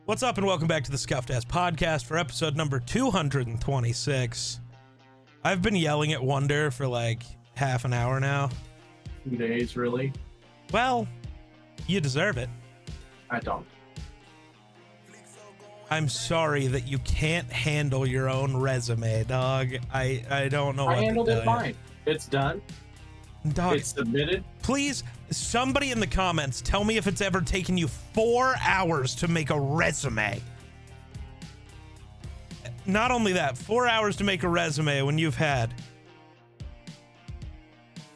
What's up, and welcome back to the Scuffed Ass Podcast for episode number 226. I've been yelling at Wonder for like half an hour now. 2 days, really? Well, you deserve it. I don't. I'm sorry that you can't handle your own resume, dog. I don't know what to tell you. I handled it fine. It's done. Dog, It's submitted. please, somebody in the comments, tell me if it's ever taken you 4 hours to make a resume. Not only that, 4 hours to make a resume when you've had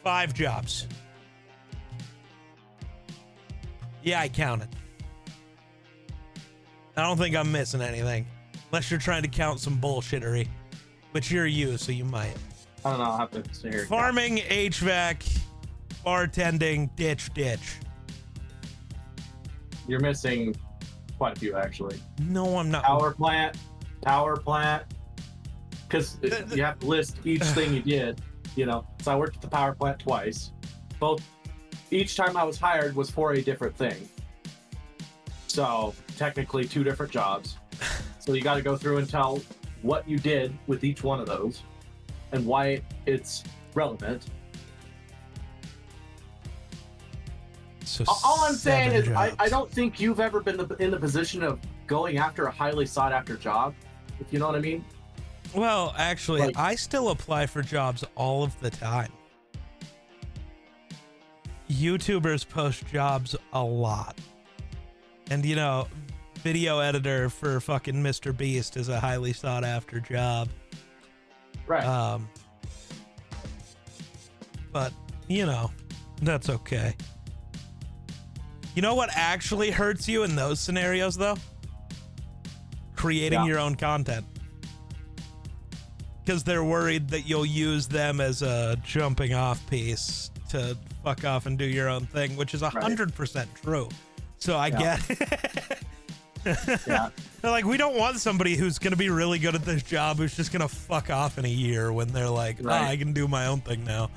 5 jobs. Yeah, I counted. I don't think I'm missing anything. Unless you're trying to count some bullshittery. Which you're you, so you might. I don't know. I'll have to sit here. Farming, HVAC, bartending, ditch. You're missing quite a few, actually. No, I'm not. Power plant. Because you have to list each thing you did, you know. So I worked at the power plant twice. Each time I was hired was for a different thing. So technically 2 different jobs. So you got to go through and tell what you did with each one of those and why it's relevant. So All I'm saying is I jobs. don't think you've ever been in the position of going after a highly sought after job, if you know what I mean. Well, actually, Like- I still apply for jobs all of the time. YouTubers post jobs a lot. And, you know, video editor for fucking Mr. Beast is a highly sought after job. Right. But, you know, that's okay. You know what actually hurts you in those scenarios, though? Creating Yeah. your own content. Because they're worried that you'll use them as a jumping off piece to fuck off and do your own thing, which is 100% true. So I get Yeah. They're like, we don't want somebody who's going to be really good at this job who's just going to fuck off in a year when they're like, Right. I can do my own thing now.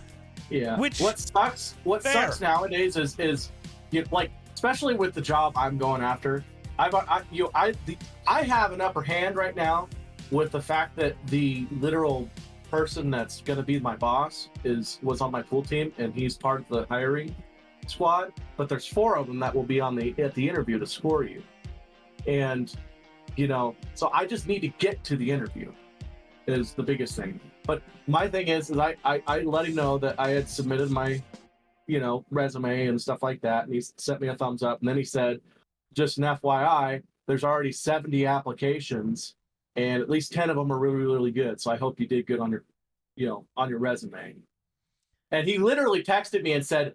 Yeah. Which- what sucks nowadays is you, like, especially with the job I'm going after, I have an upper hand right now with the fact that the literal person that's going to be my boss was on my pool team, and he's part of the hiring squad, but there's 4 of them that will be at the interview to score you. And, you know, so I just need to get to the interview is the biggest thing. But my thing is I let him know that I had submitted my, you know, resume and stuff like that. And he sent me a thumbs up. And then he said, just an FYI, there's already 70 applications and at least 10 of them are really, really good. So I hope you did good on your, you know, on your resume. And he literally texted me and said,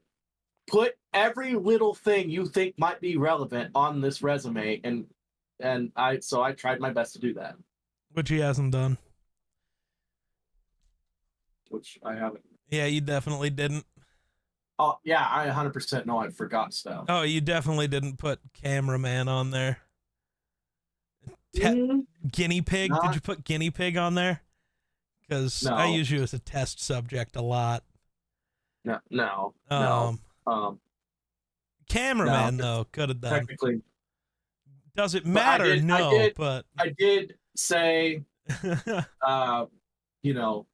put every little thing you think might be relevant on this resume. And I tried my best to do that, Which he hasn't done. which I haven't. Yeah, you definitely didn't. Oh yeah, I 100% know I forgot stuff. Oh, you definitely didn't put cameraman on there. Guinea pig? Not- Did you put guinea pig on there? Because No. I use you as a test subject a lot. No. Cameraman, No, though, could have done. technically, Does it But I matter? did- I No, did- but I did say, you know,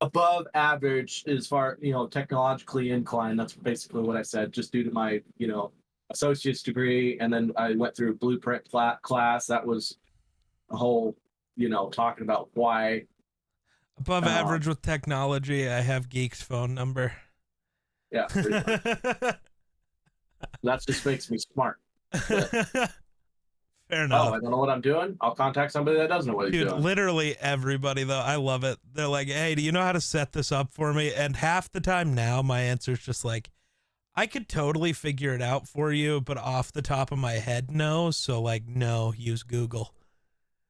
above average as far, you know, technologically inclined. That's basically what I said, just due to my, you know, associate's degree. And then I went through blueprint class. That was a whole, you know, talking about why. above average with technology, I have Geek's phone number. Yeah, pretty much. That just makes me smart. Fair Oh, enough. I don't know what I'm doing. I'll contact somebody that does know what he's Dude, doing. literally everybody, though, I love it. They're like, hey, do you know how to set this up for me? And half the time now, my answer is just like, I could totally figure it out for you, but off the top of my head, no. So, like, no, use Google.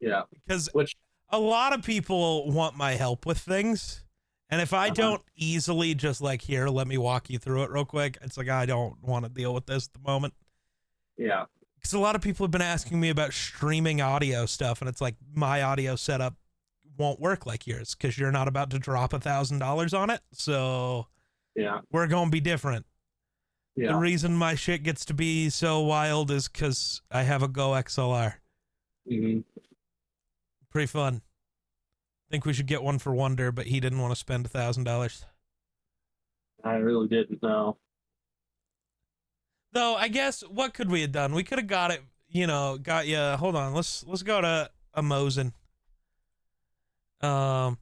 Yeah, Because which a lot of people want my help with things. And if I don't easily just like, here, let me walk you through it real quick, it's like, I don't want to deal with this at the moment. yeah, Because a lot of people have been asking me about streaming audio stuff, and it's like, my audio setup won't work like yours because you're not about to drop $1,000 on it. So yeah, we're going to be different. yeah. The reason my shit gets to be so wild is because I have a Go XLR. Hmm. Pretty fun. Think we should get one for Wonder, but he didn't want to spend $1,000. I really didn't know. Though I guess what could we have done? We could have got it. Got you. Hold on. Let's go to a Mosin. What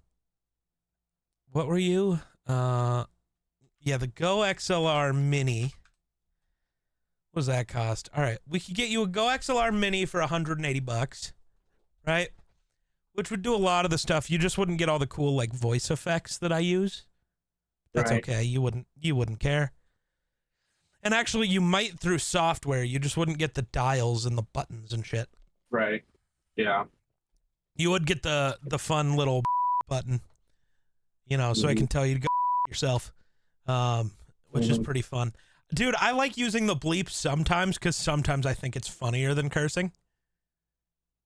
were you? Yeah, the Go XLR Mini. What does that cost? All right, we could get you a Go XLR Mini for $180, right? Which would do a lot of the stuff. You just wouldn't get all the cool like voice effects that I use. That's Right. okay. You wouldn't care. And actually, you might through software. You just wouldn't get the dials and the buttons and shit. Right. Yeah. You would get the fun little button, so I can tell you to go yourself, which is pretty fun. Dude, I like using the bleep sometimes because sometimes I think it's funnier than cursing.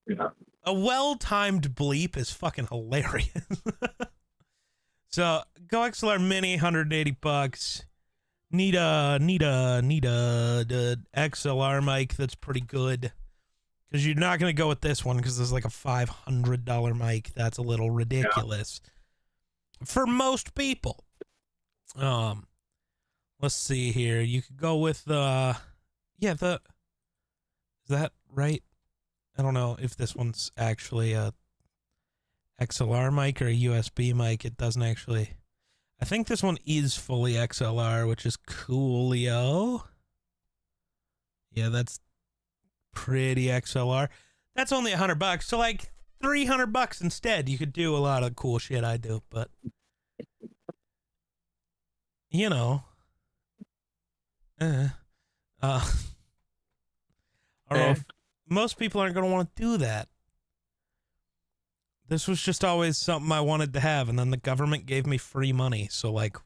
Yeah. A well-timed bleep is fucking hilarious. So, Go XLR Mini, $180. Need a the XLR mic that's pretty good. Because you're not going to go with this one because there's like a $500 mic. That's a little ridiculous for most people. Let's see here. You could go with is that right? I don't know if this one's actually a XLR mic or a USB mic. It doesn't actually. I think this one is fully XLR, which is coolio. Yeah, that's pretty XLR. That's only $100. So like $300 instead. You could do a lot of cool shit I do, but I don't know if most people aren't going to want to do that. This was just always something I wanted to have, and then the government gave me free money, so like,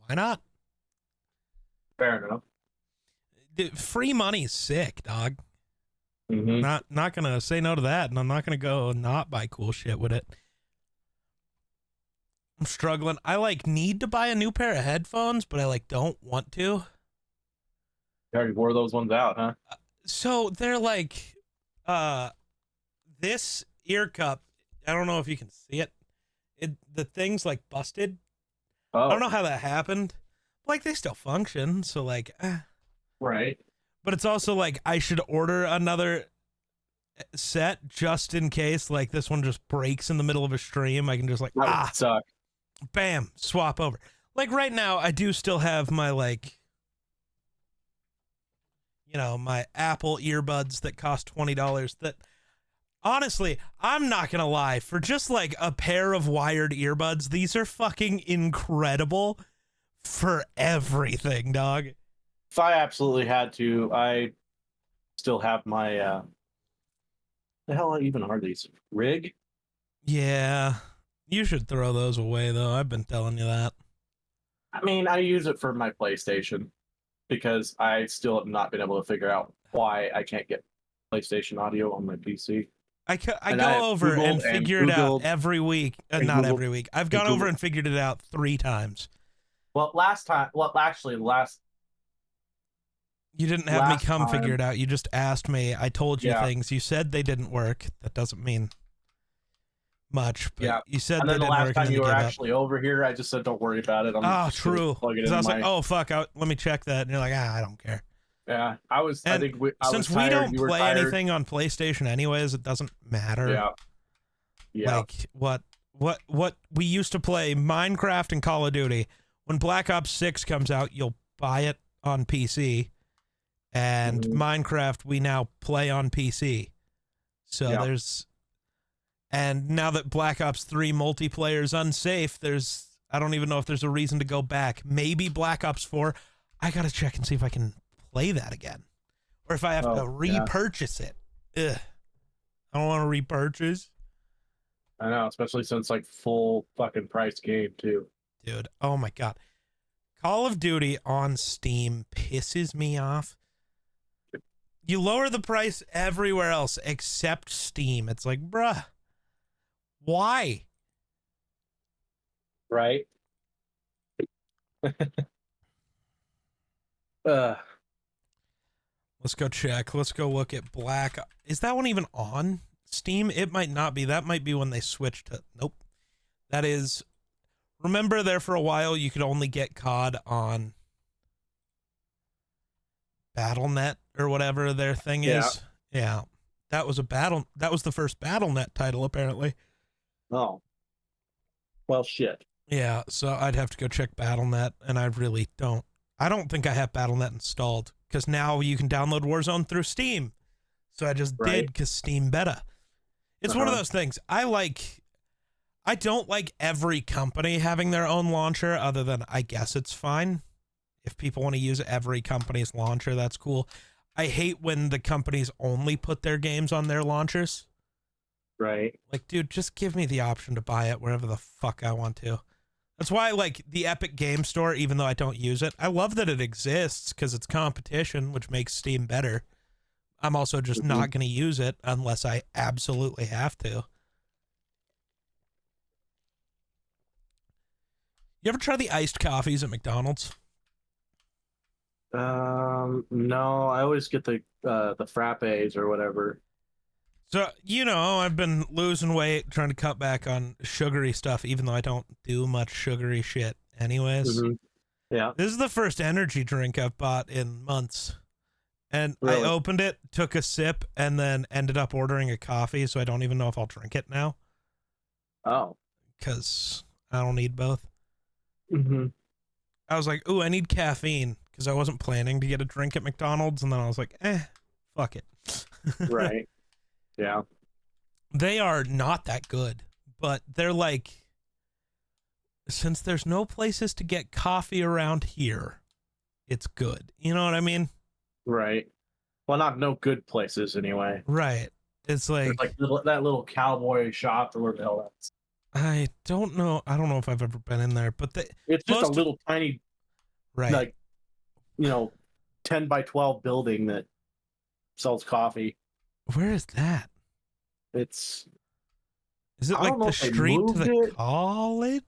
why not? Fair enough. Dude, free money's sick, dog. Mm-hmm. Not gonna say no to that, and I'm not gonna go not buy cool shit with it. I'm struggling. I like need to buy a new pair of headphones, but I like don't want to. You already wore those ones out, huh? So they're like, this ear cup. I don't know if you can see it. The thing's like busted. Oh. I don't know how that happened. Like they still function, so like, Right. But it's also like I should order another set just in case like this one just breaks in the middle of a stream. I can just like That would suck. bam, swap over. Like right now, I do still have my like, my Apple earbuds that cost $20 that honestly, I'm not going to lie, for just like a pair of wired earbuds, these are fucking incredible for everything, dog. If I absolutely had to, I still have my the hell even are these? Rig? Yeah. You should throw those away though. I've been telling you that. I mean, I use it for my PlayStation because I still have not been able to figure out why I can't get PlayStation audio on my PC. I go over and figure it out every week. Not every week. I've gone over and figured it out 3 times. Well, actually, you didn't have me come figure it out. You just asked me. I told you things. You said they didn't work. That doesn't mean much. But you said and they then the didn't last work. time you were actually over here, I just said, "Don't worry about it." True. Because I was like, "Oh fuck, let me check that." And you're like, "I don't care." Yeah, I was. And I think since we don't play anything on PlayStation anyways, it doesn't matter. Yeah. Yeah. Like what we used to play Minecraft and Call of Duty. When Black Ops 6 comes out, you'll buy it on PC. And Minecraft we now play on PC. So there's and now that Black Ops 3 multiplayer is unsafe, I don't even know if there's a reason to go back. Maybe Black Ops 4. I got to check and see if I can play that again. Or if I have to repurchase it. Ugh. I don't want to repurchase. I know, especially since like full fucking price game too. Dude, oh my god. Call of Duty on Steam pisses me off. You lower the price everywhere else except Steam. It's like, bruh, why? Right? Let's go check. Let's go look at Black. Is that one even on Steam, it might not be. That might be when they switched to. Nope. That is. Remember there for a while you could only get COD on BattleNet or whatever their thing is. Yeah. That was the first BattleNet title apparently. Oh. Well, shit. Yeah, so I'd have to go check BattleNet, and I really don't. I don't think I have BattleNet installed, because now you can download Warzone through Steam. So I just did, because Steam beta. It's one of those things. I don't like every company having their own launcher, other than I guess it's fine. If people want to use every company's launcher, that's cool. I hate when the companies only put their games on their launchers. Right. Like, dude, just give me the option to buy it wherever the fuck I want to. That's why I like the Epic Game Store, even though I don't use it. I love that it exists because it's competition, which makes Steam better. I'm also just not going to use it unless I absolutely have to. You ever try the iced coffees at McDonald's? No, I always get the frappes or whatever. So, I've been losing weight, trying to cut back on sugary stuff, even though I don't do much sugary shit anyways. Yeah. This is the first energy drink I've bought in months. And Really? I opened it, took a sip, and then ended up ordering a coffee, so I don't even know if I'll drink it now. Oh. Because I don't need both. Mm-hmm. I was like, ooh, I need caffeine, because I wasn't planning to get a drink at McDonald's, and then I was like, fuck it. Right. Yeah. They are not that good, but they're like, since there's no places to get coffee around here, it's good. You know what I mean? Right. Well, not no good places anyway. Right. It's like, that little cowboy shop or where the hell that's. I don't know. I don't know if I've ever been in there, but it's just a little tiny, right? Like, 10 by 12 building that sells coffee. Where is that? Is it like the street to the college?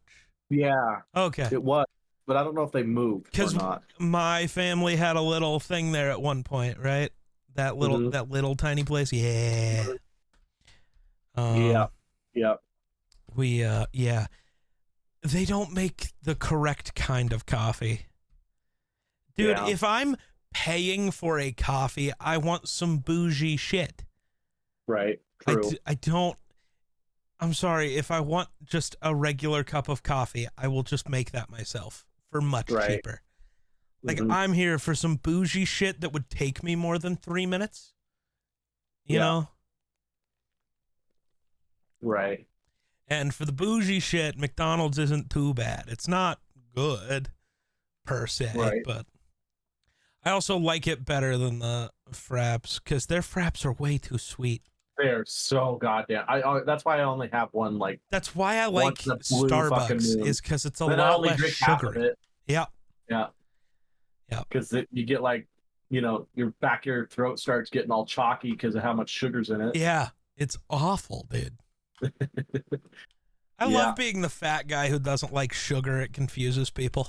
Yeah. Okay. It was, but I don't know if they moved or not. My family had a little thing there at one point, right? That little tiny place. Yeah. Yeah. Yeah. They don't make the correct kind of coffee. Dude, if I'm paying for a coffee, I want some bougie shit. Right. True. I don't. I'm sorry. If I want just a regular cup of coffee, I will just make that myself for much cheaper. Like, I'm here for some bougie shit that would take me more than 3 minutes. You know? Right. And for the bougie shit, McDonald's isn't too bad. It's not good per se, but I also like it better than the fraps because their fraps are way too sweet. They're so goddamn. That's why I only have one. That's why I like Starbucks is because it's a lot less sugary. Yeah. Because you get your back of your throat starts getting all chalky because of how much sugar's in it. Yeah, it's awful, dude. I love being the fat guy who doesn't like sugar. It confuses people.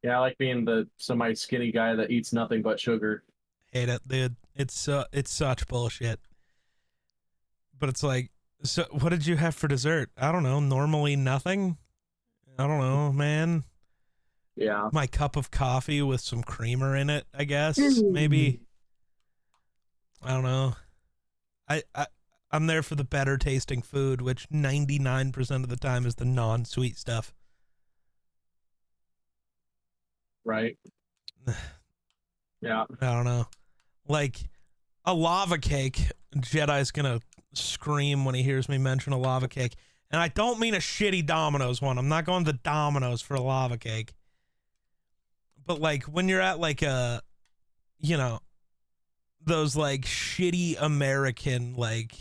Yeah, I like being the semi-skinny guy that eats nothing but sugar. Hate it, dude. It's such bullshit. But it's like, so what did you have for dessert? I don't know. Normally nothing. I don't know, man. Yeah. My cup of coffee with some creamer in it, I guess. Maybe. I don't know. I'm there for the better tasting food, which 99% of the time is the non-sweet stuff. Right. Yeah. I don't know. Like a lava cake. Jedi's gonna scream when he hears me mention a lava cake. And I don't mean a shitty Domino's one. I'm not going to Domino's for a lava cake. But like when you're at like a, those like shitty American, like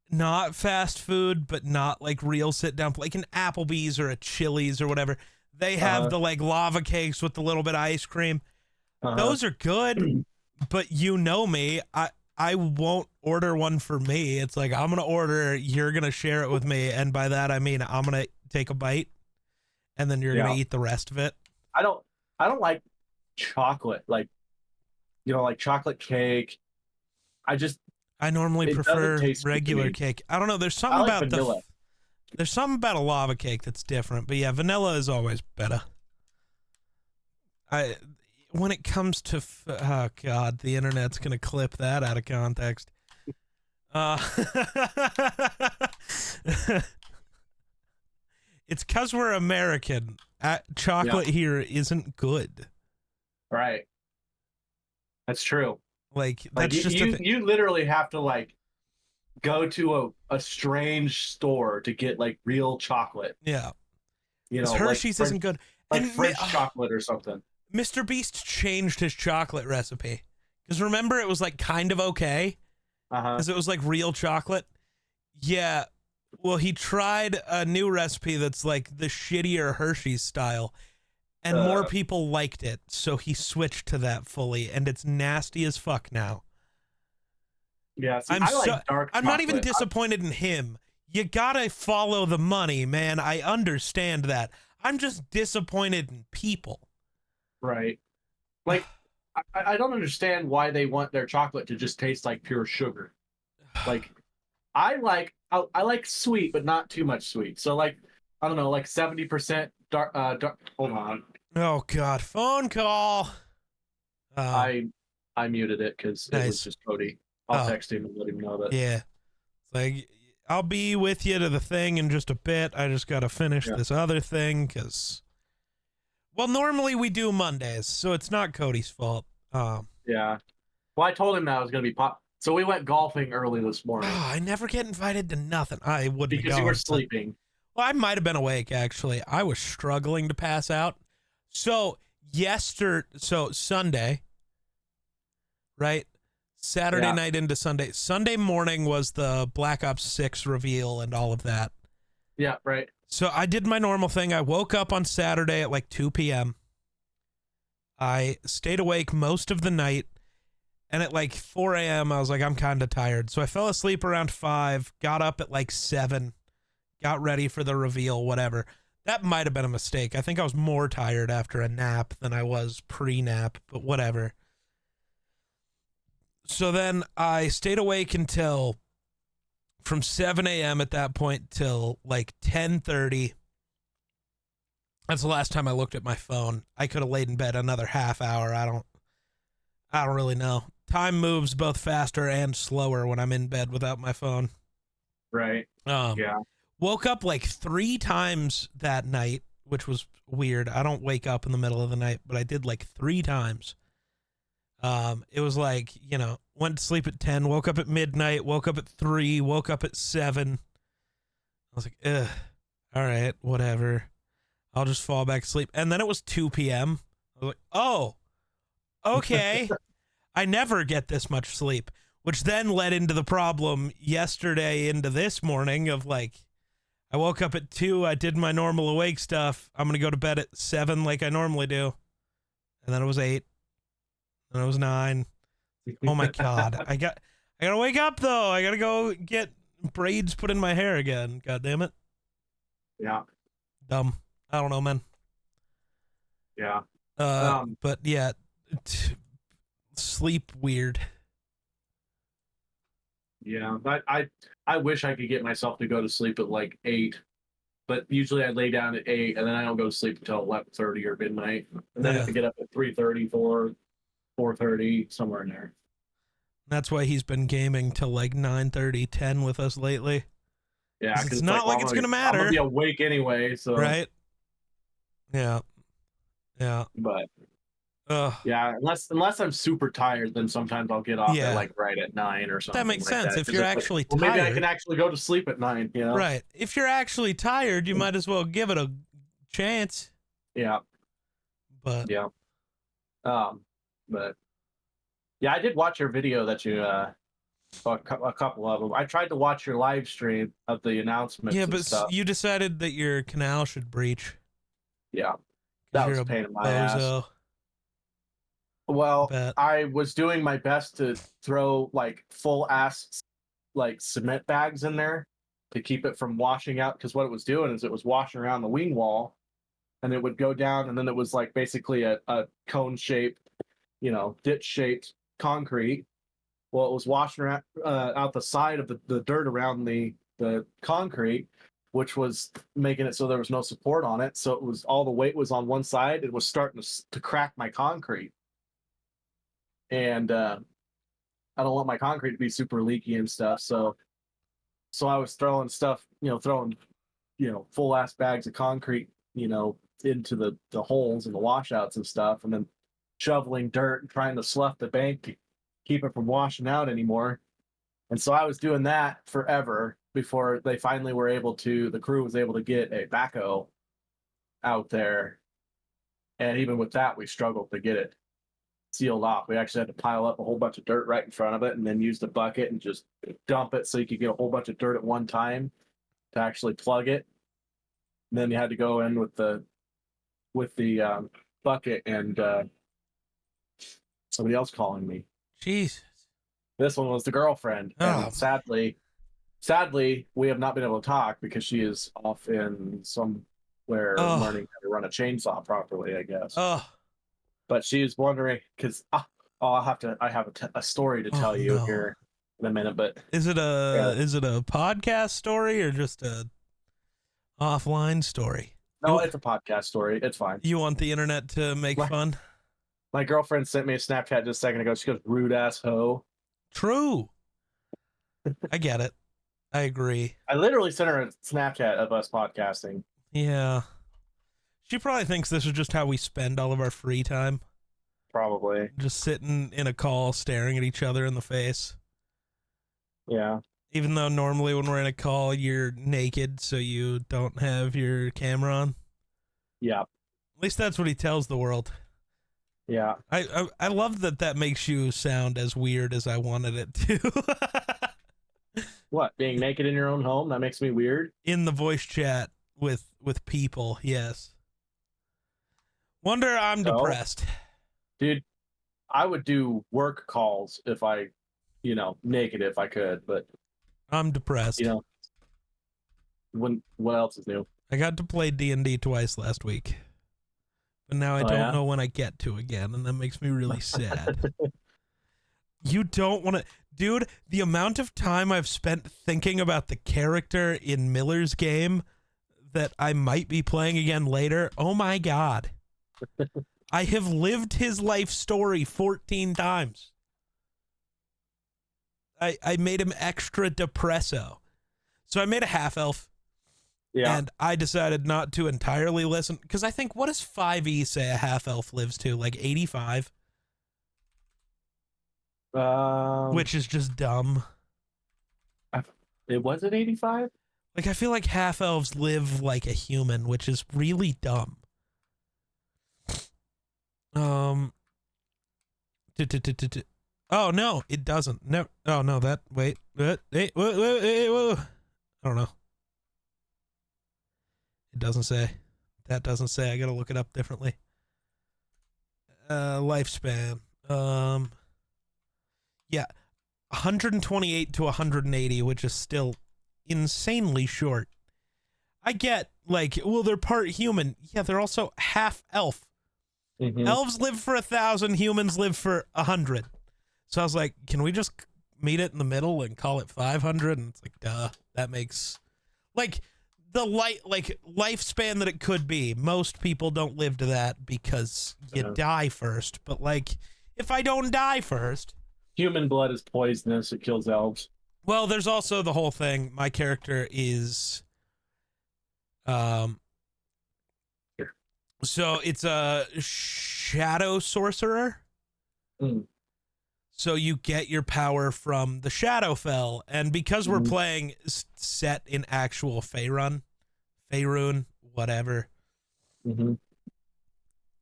not fast food, but not like real sit down, like an Applebee's or a Chili's or whatever. They have the like lava cakes with the little bit of ice cream. Those are good, but you know me, I won't order one for me. It's like, I'm going to order, you're going to share it with me. And by that, I mean, I'm going to take a bite and then you're going to eat the rest of it. I don't like chocolate, like chocolate cake I normally it doesn't prefer taste good to regular me. cake. I don't know. There's I something like about vanilla. there's something about a lava cake that's different. But yeah, vanilla is always better. When it comes to oh god, the internet's gonna clip that out of context. Uh, it's because we're American. Chocolate here isn't good. Right. That's true. Like Like that's just a thing. you literally have to like go to a strange store to get like real chocolate. Yeah, You because know, Hershey's isn't good. like And French chocolate or something. Mr. Beast changed his chocolate recipe. Because remember, it was like kind of okay. Uh-huh. Because it was like real chocolate. Yeah. Well, he tried a new recipe that's like the shittier Hershey's style. And more people liked it. So he switched to that fully. And it's nasty as fuck now. Yeah, see, I like dark I'm chocolate. not even disappointed in him. You gotta follow the money, man. I understand that. I'm just disappointed in people. Right. Like, I don't understand why they want their chocolate to just taste like pure sugar. Like, I like sweet, but not too much sweet. So like, I don't know, like 70% dark. Hold on. Oh God, phone call. I muted it because it was Nice. just Cody. I'll text him and let him know that. Yeah. It's like, I'll be with you to the thing in just a bit. I just got to finish this other thing because, well, normally we do Mondays, so it's not Cody's fault. Yeah. Well, I told him that I was going to be So we went golfing early this morning. I never get invited to nothing. I wouldn't because you were sleeping. Well, I might have been awake, actually. I was struggling to pass out. So, Sunday, right? Saturday night into Sunday. Sunday morning was the Black Ops 6 reveal and all of that. Yeah, right. So I did my normal thing. I woke up on Saturday at like 2 p.m. I stayed awake most of the night. And at like 4 a.m., I was like, I'm kind of tired. So I fell asleep around 5, got up at like 7, got ready for the reveal, whatever. That might have been a mistake. I think I was more tired after a nap than I was pre-nap, but whatever. So then I stayed awake until from 7 a.m. at that point till like 10:30. That's the last time I looked at my phone. I could have laid in bed another half hour. I don't really know. Time moves both faster and slower when I'm in bed without my phone. Right. Yeah. Woke up like 3 times that night, which was weird. I don't wake up in the middle of the night, but I did like 3 times. It was like, went to sleep at 10, woke up at midnight, woke up at 3, woke up at 7. I was like, ugh, all right, whatever. I'll just fall back asleep. And then it was 2 p.m. I was like, oh, okay. I never get this much sleep, which then led into the problem yesterday into this morning of like, I woke up at 2, I did my normal awake stuff. I'm going to go to bed at 7 like I normally do. And then it was 8. And it was 9. Oh my God. I gotta wake up though. I gotta go get braids put in my hair again. God damn it. Yeah. Dumb. I don't know, man. Yeah. But yeah, sleep weird. Yeah. I wish I could get myself to go to sleep at like 8. But usually I lay down at 8 and then I don't go to sleep until 11:30 or midnight. And then I have to get up at 3:30, 4:30, somewhere in there. That's why he's been gaming till like 9:30, 10 with us lately. Yeah, it's not like it's gonna matter. I'm gonna be awake anyway, so right. Yeah. But yeah, unless I'm super tired, then sometimes I'll get off at like right at 9 or something. That makes sense. If you're actually tired, maybe I can actually go to sleep at 9. Right. If you're actually tired, you might as well give it a chance. Yeah. But but yeah, I did watch your video that you a couple of them. I tried to watch your live stream of the announcements. Yeah, but stuff. You decided that your canal should breach. Yeah, that was a pain in my ass. Well, I was doing my best to throw like full ass like cement bags in there to keep it from washing out, because what it was doing is it was washing around the wing wall, and it would go down, and then it was like basically a cone shaped, ditch shaped concrete, Well, it was washing around, out the side of the dirt around the concrete, which was making it so there was no support on it. So it was all the weight was on one side. It was starting to crack my concrete, and I don't want my concrete to be super leaky and stuff. So I was throwing stuff, throwing full ass bags of concrete, into the holes and the washouts and stuff, and then shoveling dirt and trying to slough the bank to keep it from washing out anymore. And so I was doing that forever before they finally were able to, the crew was able to get a backhoe out there. And even with that, we struggled to get it sealed off. We actually had to pile up a whole bunch of dirt right in front of it and then use the bucket and just dump it so you could get a whole bunch of dirt at one time to actually plug it. And then you had to go in with the bucket and somebody else calling me. Jesus. This one was the girlfriend. Oh. And sadly, we have not been able to talk because she is off in somewhere learning how to run a chainsaw properly, I guess. Oh. But she's wondering because I have a story to tell you here in a minute. But is it a podcast story or just a offline story? No, it's a podcast story. It's fine. You want the internet to make fun? My girlfriend sent me a Snapchat just a second ago. She goes, "Rude ass hoe." True. I get it. I agree. I literally sent her a Snapchat of us podcasting. Yeah. She probably thinks this is just how we spend all of our free time. Probably. Just sitting in a call, staring at each other in the face. Yeah. Even though normally when we're in a call, you're naked, so you don't have your camera on. Yeah. At least that's what he tells the world. Yeah. I love that makes you sound as weird as I wanted it to. What, being naked in your own home? That makes me weird? In the voice chat with people, yes. Wonder I'm depressed. Dude, I would do work calls if I, naked if I could, but... I'm depressed. What else is new? I got to play D&D twice last week. But now I don't know when I get to again, and that makes me really sad. You don't want to... Dude, the amount of time I've spent thinking about the character in Miller's game that I might be playing again later, oh my god. I have lived his life story 14 times. I made him extra depresso. So I made a half-elf. Yeah. And I decided not to entirely listen, because I think, what does 5e say a half-elf lives to? Like 85? Which is just dumb. It wasn't 85? Like, I feel like half-elves live like a human, which is really dumb. Oh, no, it doesn't. No, oh, no, that, wait. Whoa. I don't know. It doesn't say. That doesn't say. I gotta look it up differently. Lifespan. Yeah. 128 to 180, which is still insanely short. I get, like, well, they're part human. Yeah, they're also half elf. Mm-hmm. Elves live for 1,000, humans live for 100. So I was like, can we just meet it in the middle and call it 500? And it's like, duh, that makes, like, the lifespan that it could be. Most people don't live to that because you die first. But, like, if I don't die first, human blood is poisonous. It kills elves. Well, there's also the whole thing. My character is, so it's a shadow sorcerer. Mm. So you get your power from the Shadowfell, and because we're playing set in actual Faerun, whatever,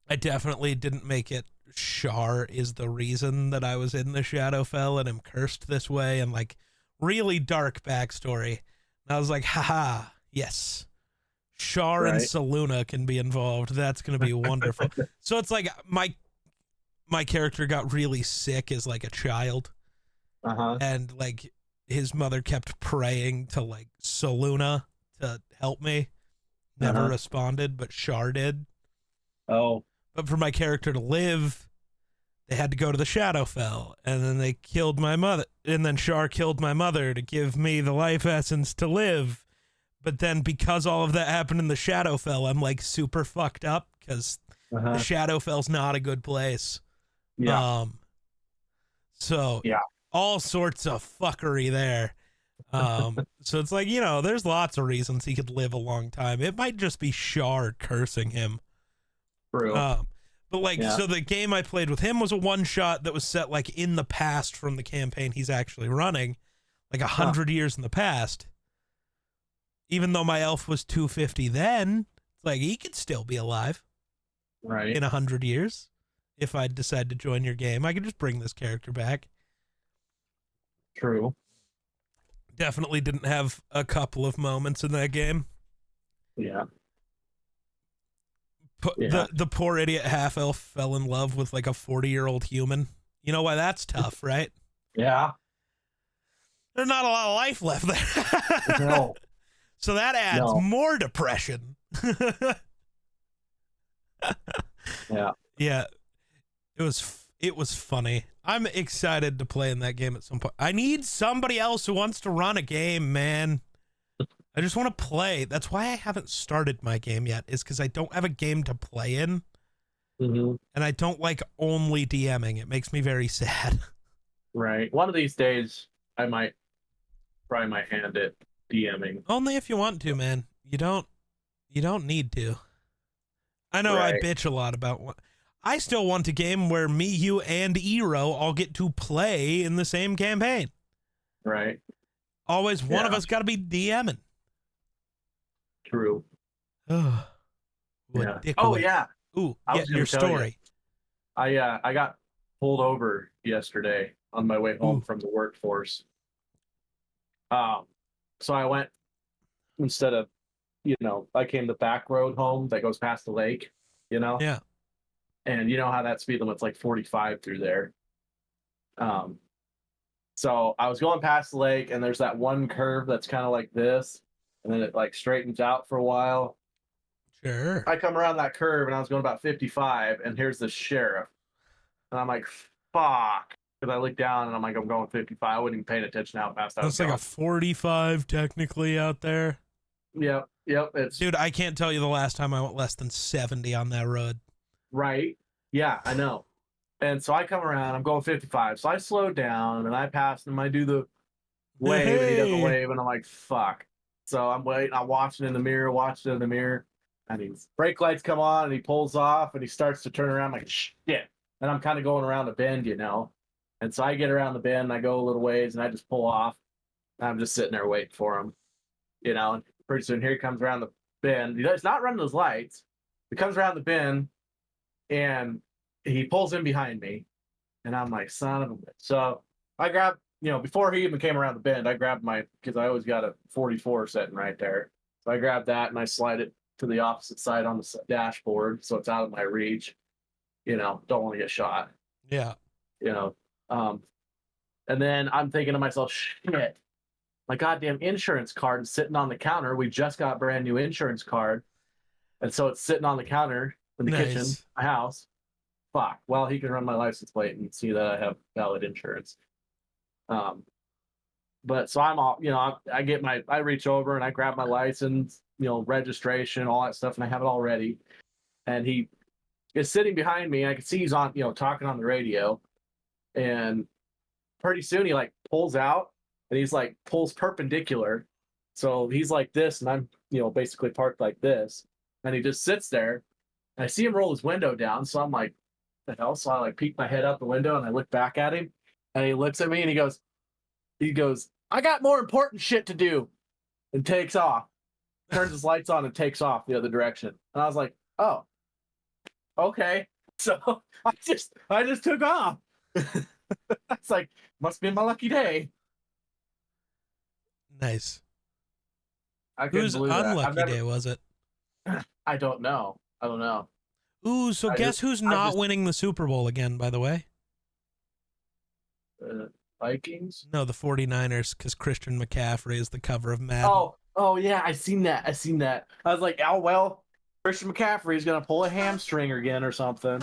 I definitely didn't make it Shar is the reason that I was in the Shadowfell and am cursed this way, and like really dark backstory. And I was like, haha, yes. Shar and Saluna can be involved. That's going to be wonderful. So it's like my character got really sick as like a child. And like his mother kept praying to like Saluna to help me. Never responded, but Shar did. Oh. But for my character to live, they had to go to the Shadowfell, and then they killed my mother, and then Shar killed my mother to give me the life essence to live. But then because all of that happened in the Shadowfell, I'm like super fucked up because the Shadowfell's not a good place. Yeah. So yeah. all sorts of fuckery there. So it's like, you know, there's lots of reasons he could live a long time. It might just be Shar cursing him. True. But like, so the game I played with him was a one shot that was set like in the past from the campaign he's actually running, like 100 years in the past. Even though my elf was 250 then, it's like he could still be alive, right? In 100 years, if I decide to join your game, I could just bring this character back. True. Definitely didn't have a couple of moments in that game. Yeah. The poor idiot half elf fell in love with like a 40-year-old human. You know why that's tough, right? Yeah. There's not a lot of life left there. No. So that adds more depression. Yeah. Yeah. It was funny. I'm excited to play in that game at some point. I need somebody else who wants to run a game, man. I just want to play. That's why I haven't started my game yet, is because I don't have a game to play in. Mm-hmm. And I don't like only DMing. It makes me very sad. Right. One of these days, I might try my hand at DMing. Only if you want to, man. You don't need to. I know I bitch a lot about what I still want a game where me, you, and Eero all get to play in the same campaign. Right. Always one of us got to be DMing. True. Oh, yeah. Ooh, your story. I got pulled over yesterday on my way home from the workforce. So I went, instead of, I came the back road home that goes past the lake, Yeah. And you know how that speed limit's like 45 through there. So I was going past the lake, and there's that one curve that's kind of like this, and then it like straightens out for a while. Sure. I come around that curve, and I was going about 55, and here's the sheriff. And I'm like, fuck. Because I look down, and I'm like, I'm going 55. I wasn't even paying attention how fast I was going. That's like a 45 technically out there. Yep. Dude, I can't tell you the last time I went less than 70 on that road. Right. Yeah, I know. And so I come around, I'm going 55. So I slow down, and I pass him. I do the wave, and he does the wave, and I'm like, fuck. So I'm waiting. I'm watching in the mirror, and his brake lights come on, and he pulls off, and he starts to turn around like, shit. And I'm kind of going around a bend, And so I get around the bend, and I go a little ways, and I just pull off. And I'm just sitting there waiting for him, And pretty soon, here he comes around the bend. He's not running those lights. He comes around the bend, and he pulls in behind me. And I'm like, son of a bitch. So I grab, before he even came around the bend, I grabbed because I always got a 44 sitting right there. So I grabbed that, and I slide it to the opposite side on the dashboard, so it's out of my reach. Don't want to get shot. Yeah. And then I'm thinking to myself, shit, my goddamn insurance card is sitting on the counter. We just got a brand new insurance card. And so it's sitting on the counter in the kitchen, my house. Fuck. Well, he can run my license plate and see that I have valid insurance. But so I'm all, I reach over and I grab my license, registration, all that stuff, and I have it all ready. And he is sitting behind me. I can see he's on, talking on the radio. And pretty soon he like pulls out, and he's like pulls perpendicular. So he's like this, and I'm, basically parked like this. And he just sits there, and I see him roll his window down. So I'm like, the hell? So I like peek my head out the window, and I look back at him, and he looks at me, and he goes, I got more important shit to do, and takes off, turns his lights on, and takes off the other direction. And I was like, oh, okay. So I just took off. It's like, must be my lucky day. Nice. Whose unlucky day was it? I don't know. Ooh, so guess who's not winning the Super Bowl again, by the way? Vikings? No, the 49ers, because Christian McCaffrey is the cover of Madden. Oh yeah, I seen that. I was like, oh, well, Christian McCaffrey is going to pull a hamstring again or something.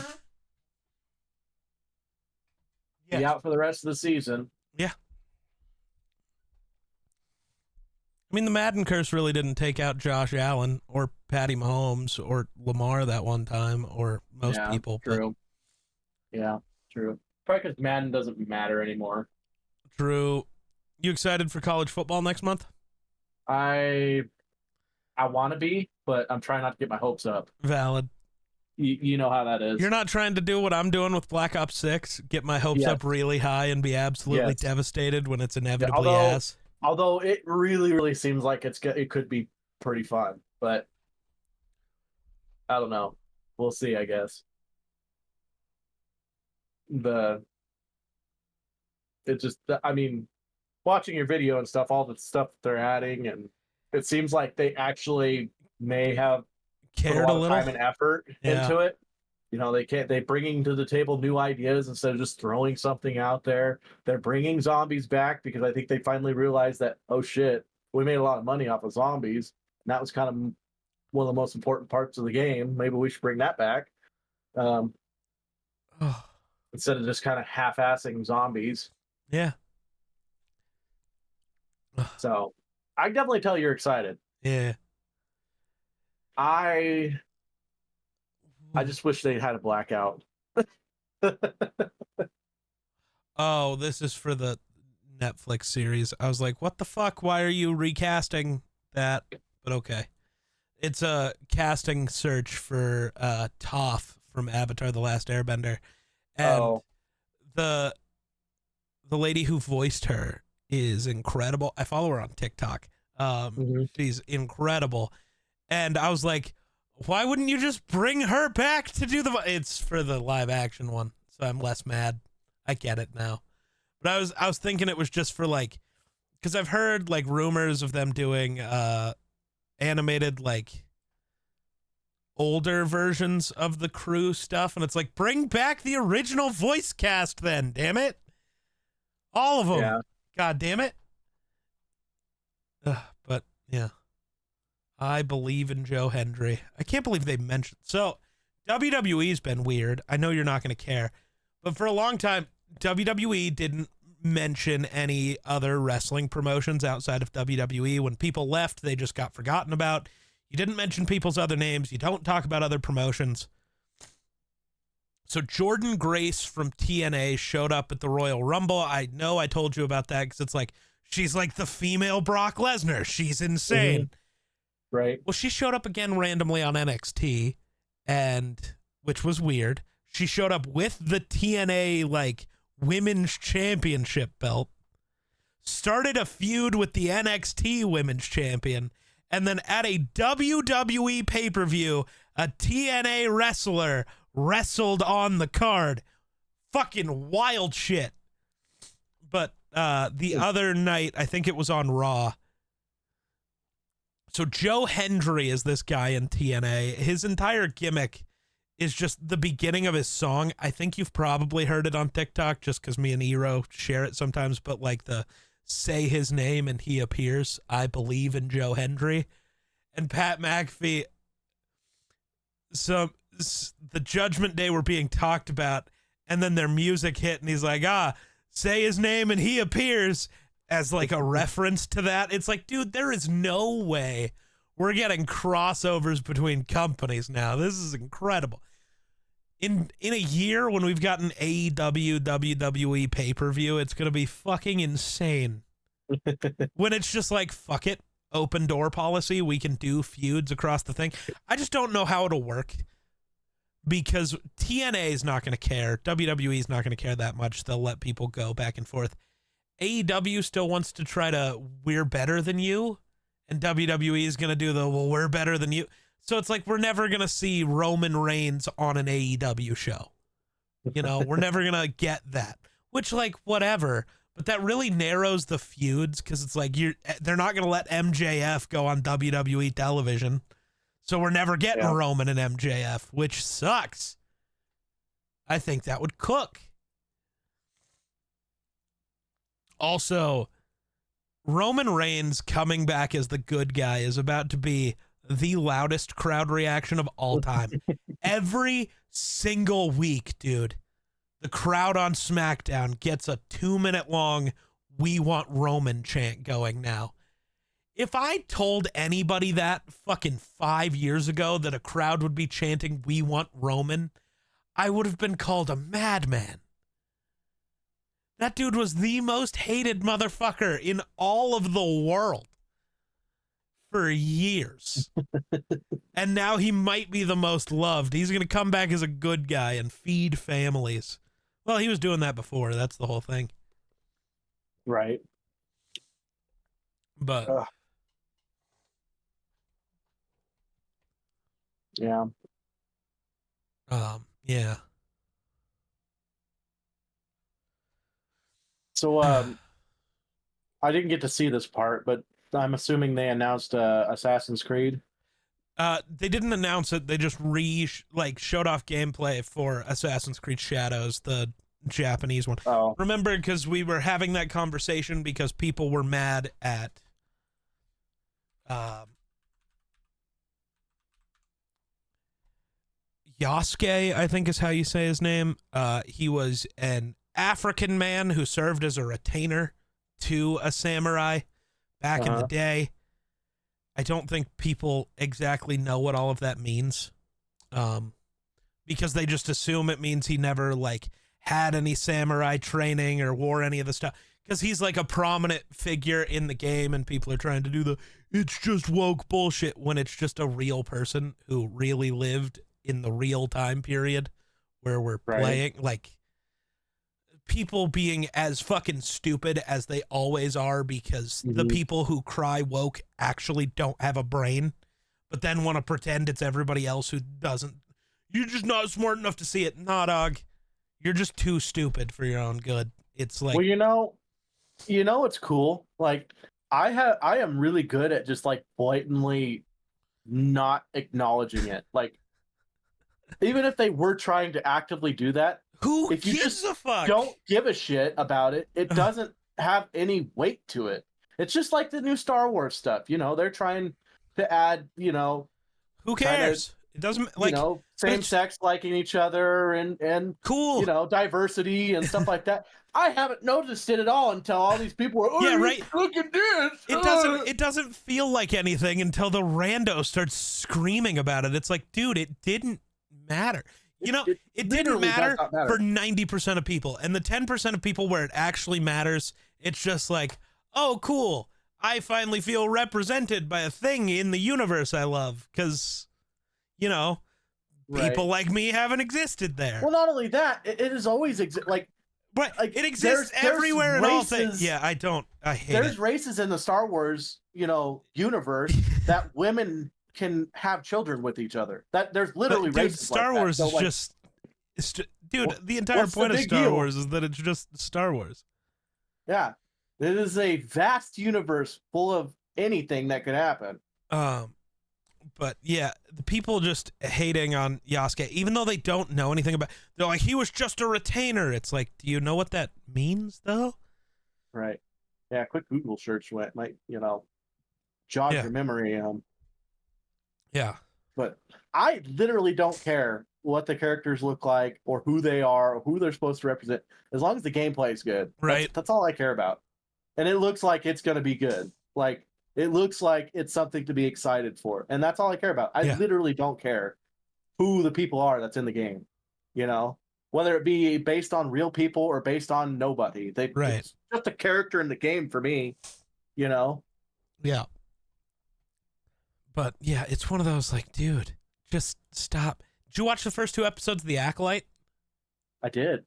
be out for the rest of the season. Yeah. I mean, the Madden curse really didn't take out Josh Allen or Patty Mahomes or Lamar that one time, or most people. True. Yeah, true. Probably because Madden doesn't matter anymore. True. You excited for college football next month? I want to be, but I'm trying not to get my hopes up. Valid. You know how that is. You're not trying to do what I'm doing with Black Ops 6, get my hopes up really high and be absolutely devastated when it's inevitably ass. Although it really, really seems like it could be pretty fun, but I don't know. We'll see, I guess. I mean, watching your video and stuff, all the stuff that they're adding, and it seems like they actually may have cared put a little time and effort into it. You know, they bringing to the table new ideas instead of just throwing something out there. They're bringing zombies back because I think they finally realized that, oh shit, we made a lot of money off of zombies. And that was kind of one of the most important parts of the game. Maybe we should bring that back. Instead of just kind of half-assing zombies. Yeah. So I can definitely tell you're excited. Yeah. I just wish they had a blackout. Oh, this is for the Netflix series. I was like, what the fuck? Why are you recasting that? But okay. It's a casting search for Toph from Avatar The Last Airbender. And the lady who voiced her is incredible. I follow her on TikTok. She's incredible. And I was like, why wouldn't you just bring her back to do it's for the live action one, so I'm less mad. I get it now. But I was thinking it was just for like, because I've heard like rumors of them doing animated like older versions of the crew stuff, and it's like, bring back the original voice cast then, damn it. All of them. Yeah. God damn it. But yeah. I believe in Joe Hendry. I can't believe they mentioned. So WWE's been weird. I know you're not going to care, but for a long time, WWE didn't mention any other wrestling promotions outside of WWE. When people left, they just got forgotten about. You didn't mention people's other names. You don't talk about other promotions. So Jordynne Grace from TNA showed up at the Royal Rumble. I know I told you about that because it's like, she's like the female Brock Lesnar. She's insane. Mm-hmm. Right. Well, she showed up again randomly on NXT, which was weird. She showed up with the TNA like women's championship belt, started a feud with the NXT women's champion, and then at a WWE pay-per-view, a TNA wrestler wrestled on the card. Fucking wild shit. But the other night, I think it was on Raw. So Joe Hendry is this guy in TNA. His entire gimmick is just the beginning of his song. I think you've probably heard it on TikTok just because me and Eero share it sometimes, but like the say his name and he appears. I believe in Joe Hendry. And Pat McAfee, so the Judgment Day were being talked about, and then their music hit, and he's like, say his name and he appears, as like a reference to that. It's like, dude, there is no way we're getting crossovers between companies now. This is incredible. In a year when we've got an AEW WWE pay-per-view, it's going to be fucking insane. When it's just like, fuck it, open door policy, we can do feuds across the thing. I just don't know how it'll work because TNA is not going to care. WWE is not going to care that much. They'll let people go back and forth. AEW still wants to try to, we're better than you, and WWE is going to do the, well, we're better than you. So it's like, we're never going to see Roman Reigns on an AEW show. You know, we're never going to get that, which like, whatever. But that really narrows the feuds because it's like, they're not going to let MJF go on WWE television. So we're never getting Roman and MJF, which sucks. I think that would cook. Also, Roman Reigns coming back as the good guy is about to be the loudest crowd reaction of all time. Every single week, dude. the crowd on SmackDown gets a 2-minute long "We Want Roman" chant going now. If I told anybody that fucking 5 years ago that a crowd would be chanting "We Want Roman," I would have been called a madman. That dude was the most hated motherfucker in all of the world for years. And now he might be the most loved. He's going to come back as a good guy and feed families. Well, he was doing that before. That's the whole thing. Right. But yeah. Yeah. So I didn't get to see this part, but I'm assuming they announced Assassin's Creed. They didn't announce it. They just showed off gameplay for Assassin's Creed Shadows, the Japanese one. Oh. Remember, because we were having that conversation because people were mad at Yasuke, I think is how you say his name. He was an African man who served as a retainer to a samurai back in the day. I don't think people exactly know what all of that means, because they just assume it means he never had any samurai training or wore any of the stuff. Because he's like a prominent figure in the game, and people are trying to do it's just woke bullshit when it's just a real person who really lived in the real time period where we're playing. People being as fucking stupid as they always are, because the people who cry woke actually don't have a brain, but then want to pretend it's everybody else who doesn't. You're just not smart enough to see it. Nah, dog. You're just too stupid for your own good. It's like, well, it's cool. Like I am really good at just blatantly not acknowledging it. Like, even if they were trying to actively do that, if you gives a fuck? Don't give a shit about it, it doesn't have any weight to it. It's just like the new Star Wars stuff. They're trying to add, who cares? It doesn't same sex liking each other and cool, diversity and stuff like that. I haven't noticed it at all until all these people were, right. Look at this. It doesn't feel like anything until the rando starts screaming about it. It's like, dude, it didn't matter. It didn't matter for 90% of people, and the 10% of people where it actually matters, it's just like, oh, cool. I finally feel represented by a thing in the universe I love, because, people like me haven't existed there. Well, not only that, it is always it exists everywhere in all things. Yeah, I hate it. There's races in the Star Wars, universe that women can have children with each other. That there's literally races. Star Wars is just, dude. The entire point of Star Wars is that it's just Star Wars. Yeah, it is a vast universe full of anything that could happen. But yeah, the people just hating on Yasuke, even though they don't know anything about. They're like, he was just a retainer. It's like, do you know what that means, though? Right. Yeah. Quick Google search might jog your memory. Yeah. But I literally don't care what the characters look like or who they are or who they're supposed to represent, as long as the gameplay is good. Right. That's all I care about. And it looks like it's going to be good. It looks like it's something to be excited for. And that's all I care about. I literally don't care who the people are that's in the game, whether it be based on real people or based on nobody. It's just a character in the game for me, Yeah. But yeah, it's one of those dude, just stop. Did you watch the first 2 episodes of The Acolyte? I did.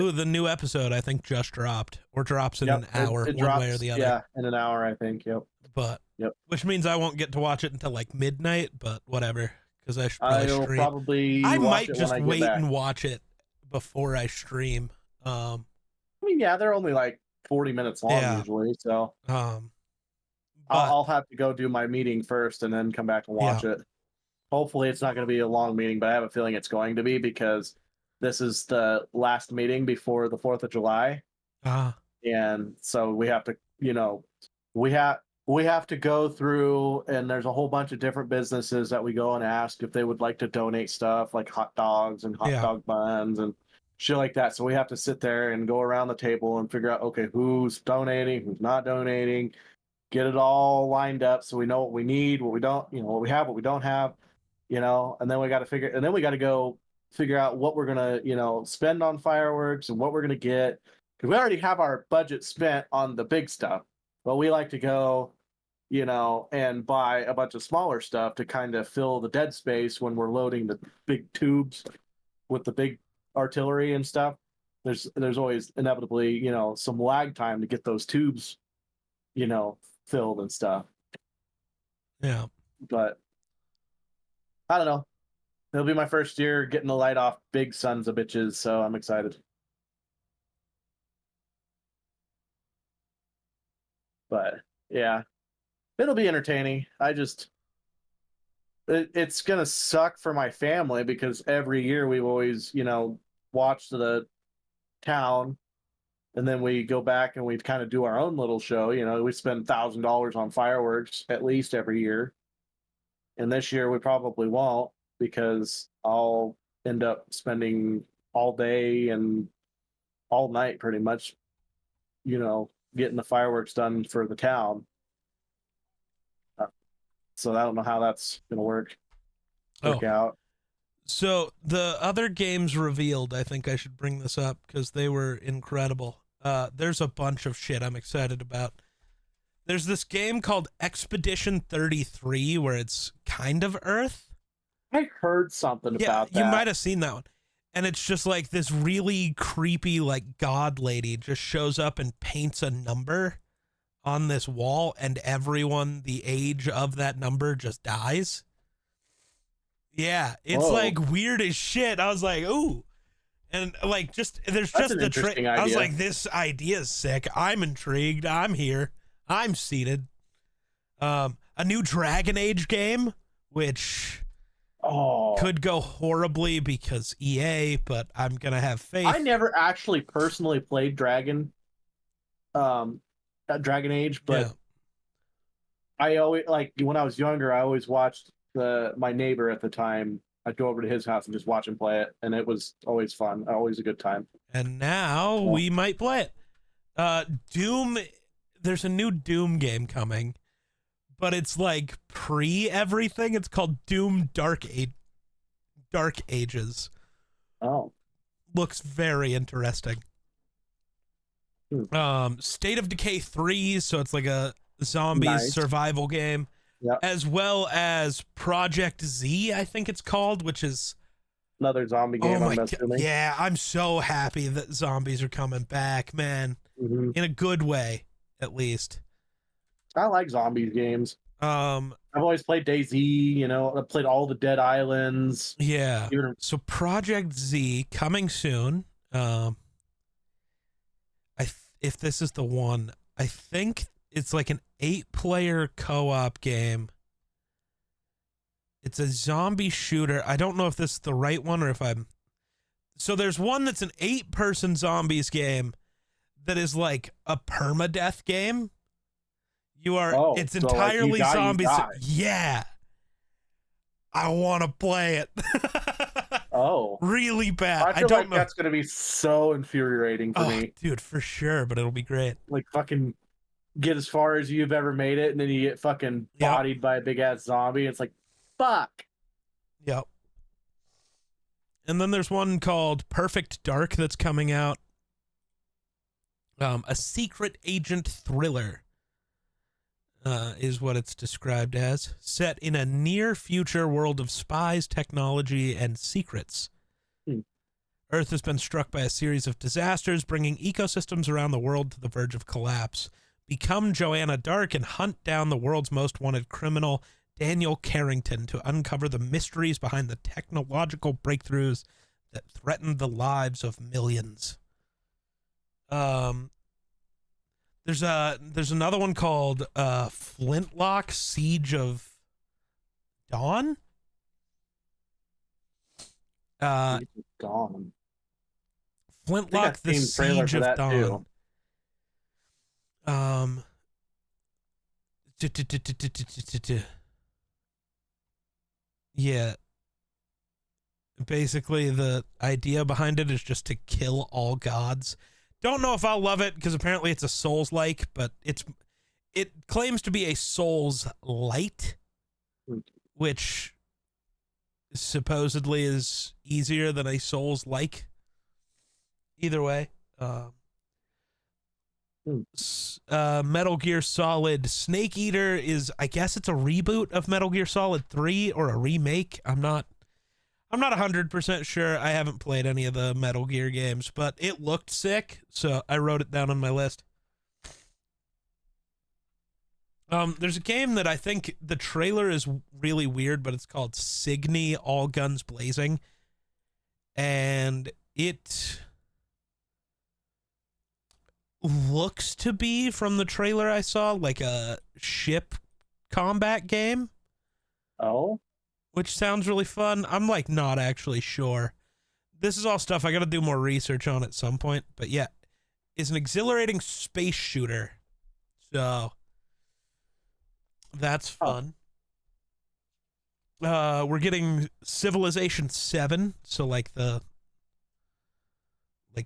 Ooh, the new episode I think just dropped, or drops in an hour, one way or the other. Yeah, in an hour I think. Yep. But which means I won't get to watch it until midnight. But whatever, because I should probably stream. I might just wait and watch it before I stream. I mean, they're only 40 minutes long usually, so. I'll have to go do my meeting first and then come back and watch it. Hopefully it's not going to be a long meeting, but I have a feeling it's going to be, because this is the last meeting before the 4th of July. And so we have to, we have to go through, and there's a whole bunch of different businesses that we go and ask if they would like to donate stuff like hot dogs and hot dog buns and shit like that. So we have to sit there and go around the table and figure out, okay, who's donating, who's not donating, get it all lined up so we know what we need, what we don't, what we have, what we don't have, and then we got to go figure out what we're going to, spend on fireworks and what we're going to get. Because we already have our budget spent on the big stuff, but we like to go and buy a bunch of smaller stuff to kind of fill the dead space when we're loading the big tubes with the big artillery and stuff. There's always inevitably, some lag time to get those tubes, filled and stuff. Yeah. But I don't know. It'll be my first year getting the light off big sons of bitches, so I'm excited. But yeah. It'll be entertaining. It's gonna suck for my family because every year we've always, watched the town, and then we go back and we kind of do our own little show. We spend $1,000 on fireworks at least every year, and this year we probably won't because I'll end up spending all day and all night pretty much, getting the fireworks done for the town. So I don't know how that's going to work out. So the other games revealed, I think I should bring this up because they were incredible. There's a bunch of shit I'm excited about. There's this game called Expedition 33 where it's kind of Earth. I heard something about that. You might have seen that one. And it's just like this really creepy, like, god lady just shows up and paints a number on this wall, and everyone the age of that number just dies. Yeah, it's like weird as shit. I was like, ooh. And like, there's That's just the trick. I was like, this idea is sick. I'm intrigued. I'm here. I'm seated. A new Dragon Age game, which could go horribly because EA, but I'm gonna have faith. I never actually personally played Dragon Age, but I always, like, when I was younger, I always watched my neighbor at the time. I'd go over to his house and just watch him play it, and it was always fun, always a good time. And now we might play it. Doom, there's a new Doom game coming, but it's like pre-everything. It's called Doom Dark Ages. Oh. Looks very interesting. State of Decay 3, so it's like a zombies survival game. Yep. As well as Project Z, I think it's called, which is another zombie game. I'm assuming. Yeah, I'm so happy that zombies are coming back, man. Mm-hmm. In a good way, at least. I like zombies games. I've always played DayZ, I've played all the Dead Islands. Yeah. So Project Z coming soon. If this is the one, I think it's like an 8-player co-op game. It's a zombie shooter. I don't know if this is the right one or if I'm... So there's one that's an 8-person zombies game that is like a permadeath game. It's entirely zombies. Yeah. I want to play it. Really bad. I don't know. That's going to be so infuriating for me. Dude, for sure, but it'll be great. Like, fucking get as far as you've ever made it, and then you get fucking bodied by a big-ass zombie. It's like, fuck. Yep. And then there's one called Perfect Dark that's coming out. A secret agent thriller. Is what it's described as, set in a near-future world of spies, technology, and secrets. Earth has been struck by a series of disasters, bringing ecosystems around the world to the verge of collapse. Become Joanna Dark and hunt down the world's most wanted criminal, Daniel Carrington, to uncover the mysteries behind the technological breakthroughs that threaten the lives of millions. There's another one called Flintlock Siege of Dawn. Flintlock the Siege of Dawn. Yeah. Basically, the idea behind it is just to kill all gods. Don't know if I'll love it because apparently it's a Souls-like, but it claims to be a Souls-light, which supposedly is easier than a Souls-like. Either way, Metal Gear Solid Snake Eater is, I guess it's a reboot of Metal Gear Solid 3 or a remake. I'm not 100% sure. I haven't played any of the Metal Gear games, but it looked sick, so I wrote it down on my list. There's a game that I think the trailer is really weird, but it's called Signy All Guns Blazing, and it looks to be, from the trailer I saw, like a ship combat game. Oh, which sounds really fun. I'm like not actually sure. This is all stuff I got to do more research on at some point, but yeah, it's an exhilarating space shooter. So that's fun. We're getting Civilization 7, so like the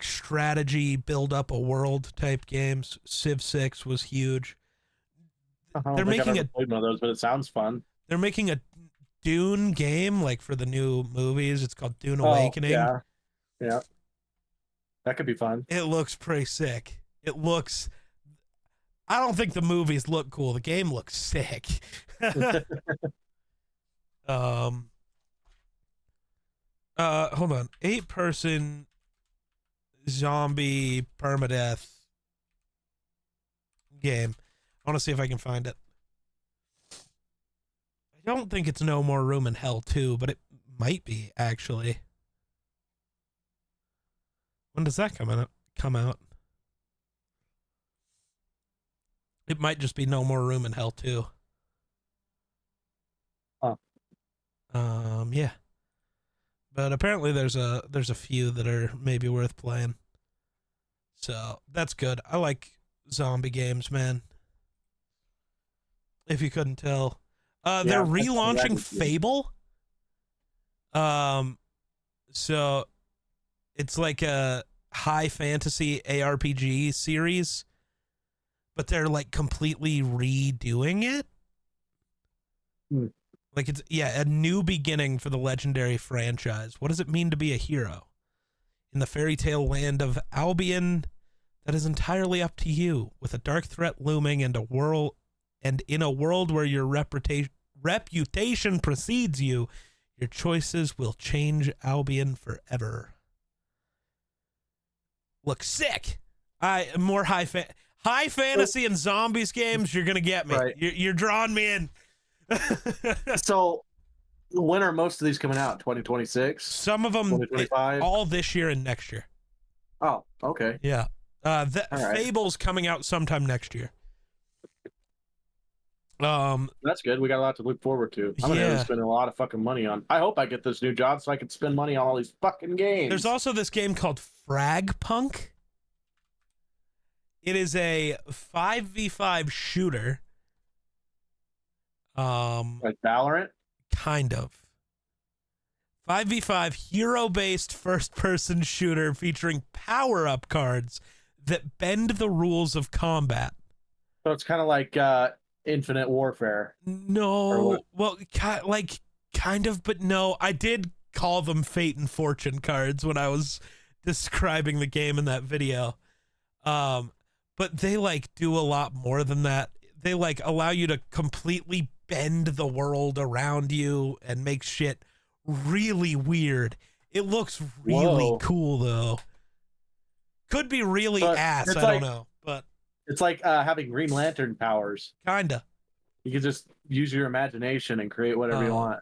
strategy build up a world type games. Civ 6 was huge. They're making played one of those, but it sounds fun. They're making a Dune game, like for the new movies. It's called Dune Awakening. Yeah. That could be fun. It looks pretty sick. I don't think the movies look cool. The game looks sick. Hold on. 8-person zombie permadeath game. I want to see if I can find it. I don't think it's No More Room in Hell 2, but it might be, actually. When does that come out? It might just be No More Room in Hell 2. Huh. Yeah. But apparently there's a few that are maybe worth playing. So, that's good. I like zombie games, man. If you couldn't tell. They're relaunching Fable. So it's like a high fantasy ARPG series, but they're like completely redoing it. Like it's a new beginning for the legendary franchise. What does it mean to be a hero? In the fairy tale land of Albion, that is entirely up to you, with a dark threat looming and in a world where your reputation precedes you, your choices will change Albion forever. Look sick. More high fantasy and zombies games. You're gonna get me. Right. You're drawing me in. So, when are most of these coming out? 2026. Some of them 2025. all this year and next year. Oh, okay. Yeah. Right. Fable's coming out sometime next year. That's good. We got a lot to look forward to. I'm gonna spend a lot of fucking money on. I hope I get this new job so I can spend money on all these fucking games. There's also this game called Fragpunk. It is a 5v5 shooter. Like Valorant? Kind of. 5v5 hero-based first-person shooter featuring power-up cards that bend the rules of combat. So it's kind of like Infinite Warfare. No, well, kind of, but no. I did call them Fate and Fortune cards when I was describing the game in that video. But they do a lot more than that. They allow you to completely bend the world around you and make shit really weird. It looks really cool though. Could be really ass, I don't know. But it's like having Green Lantern powers. Kinda. You can just use your imagination and create whatever you want.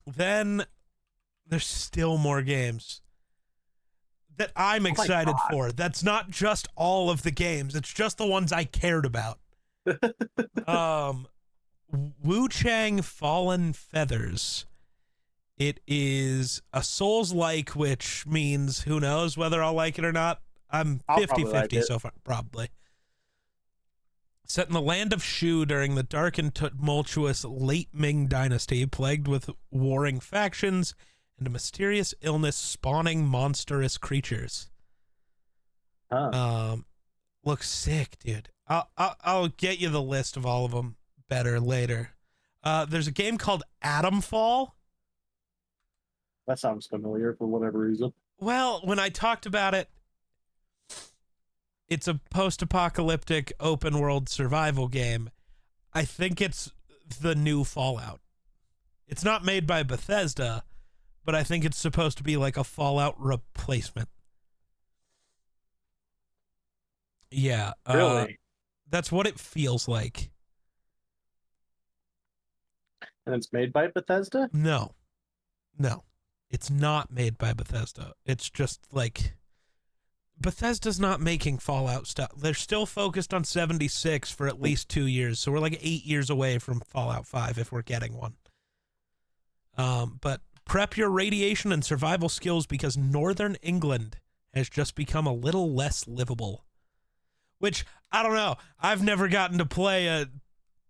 Then there's still more games that I'm excited for. That's not just all of the games. It's just the ones I cared about. Wu Chang Fallen Feathers. It is a Souls-like, which means who knows whether I'll like it or not. I'm 50-50 so far, probably. Set in the land of Shu during the dark and tumultuous late Ming dynasty, plagued with warring factions and a mysterious illness spawning monstrous creatures. Looks sick, dude. I'll get you the list of all of them better later. There's a game called Atomfall. That sounds familiar for whatever reason. Well, when I talked about it, it's a post-apocalyptic open-world survival game. I think it's the new Fallout. It's not made by Bethesda, but I think it's supposed to be like a Fallout replacement. Yeah. Really? That's what it feels like. And it's made by Bethesda? No. It's not made by Bethesda. It's just like Bethesda's not making Fallout stuff. They're still focused on 76 for at least 2 years. So we're like 8 years away from Fallout 5 if we're getting one. But prep your radiation and survival skills because Northern England has just become a little less livable. Which, I don't know. I've never gotten to play a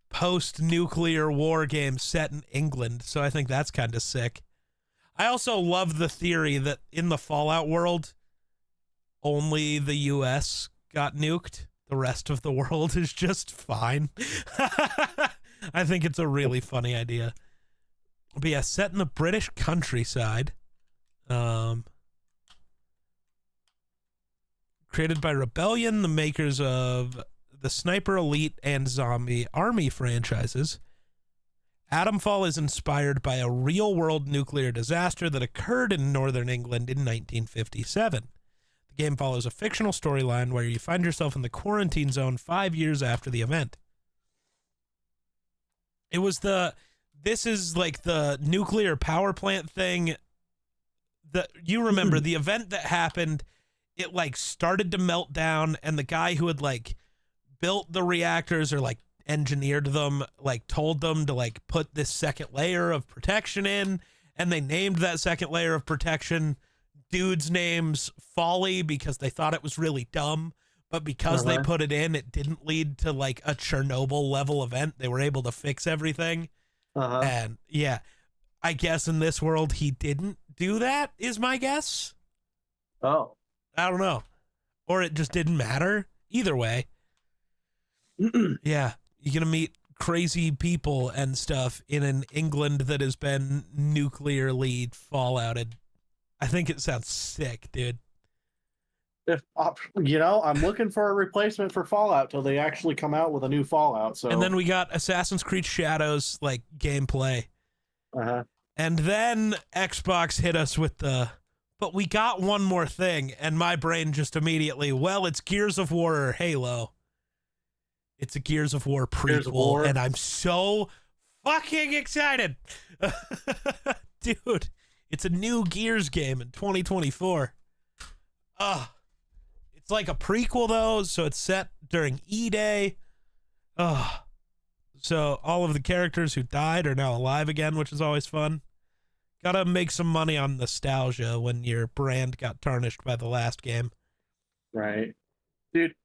post-nuclear war game set in England, so I think that's kind of sick. I also love the theory that in the Fallout world, only the U.S. got nuked. The rest of the world is just fine. I think it's a really funny idea. But yeah, set in the British countryside. Created by Rebellion, the makers of the Sniper Elite and Zombie Army franchises. Atomfall is inspired by a real-world nuclear disaster that occurred in northern England in 1957. The game follows a fictional storyline where you find yourself in the quarantine zone 5 years after the event. This is like the nuclear power plant thing that you remember, the event that happened, it like started to melt down, and the guy who had like built the reactors or like engineered them, like told them to like put this second layer of protection in, and they named that second layer of protection dude's name's Folly because they thought it was really dumb, but because they put it in, it didn't lead to like a Chernobyl level event. They were able to fix everything. And yeah, I guess in this world he didn't do that is my guess. I don't know, or it just didn't matter. Either way. Yeah, you're gonna meet crazy people and stuff in an England that has been nuclearly fallouted. I think it sounds sick, dude. If I'm looking for a replacement for Fallout till they actually come out with a new Fallout. So, and then we got Assassin's Creed Shadows like gameplay, and then Xbox hit us with but we got one more thing, and my brain just immediately, well, it's Gears of War or Halo. It's a Gears of War prequel, and I'm so fucking excited. Dude, it's a new Gears game in 2024. It's like a prequel, though, so it's set during E-Day. So all of the characters who died are now alive again, which is always fun. Gotta make some money on nostalgia when your brand got tarnished by the last game. Right. Dude,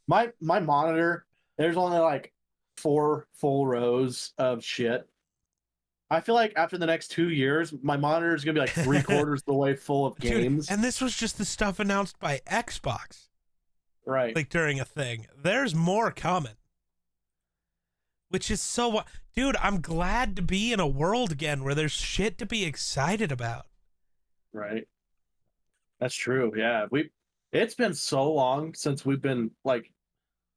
my monitor, there's only like 4 full rows of shit. I feel like after the next 2 years, my monitor is going to be like 3/4 the way full of games. Dude, and this was just the stuff announced by Xbox. Right. Like during a thing. There's more coming. Which is so... Dude, I'm glad to be in a world again where there's shit to be excited about. Right. That's true. Yeah. It's been so long since we've been like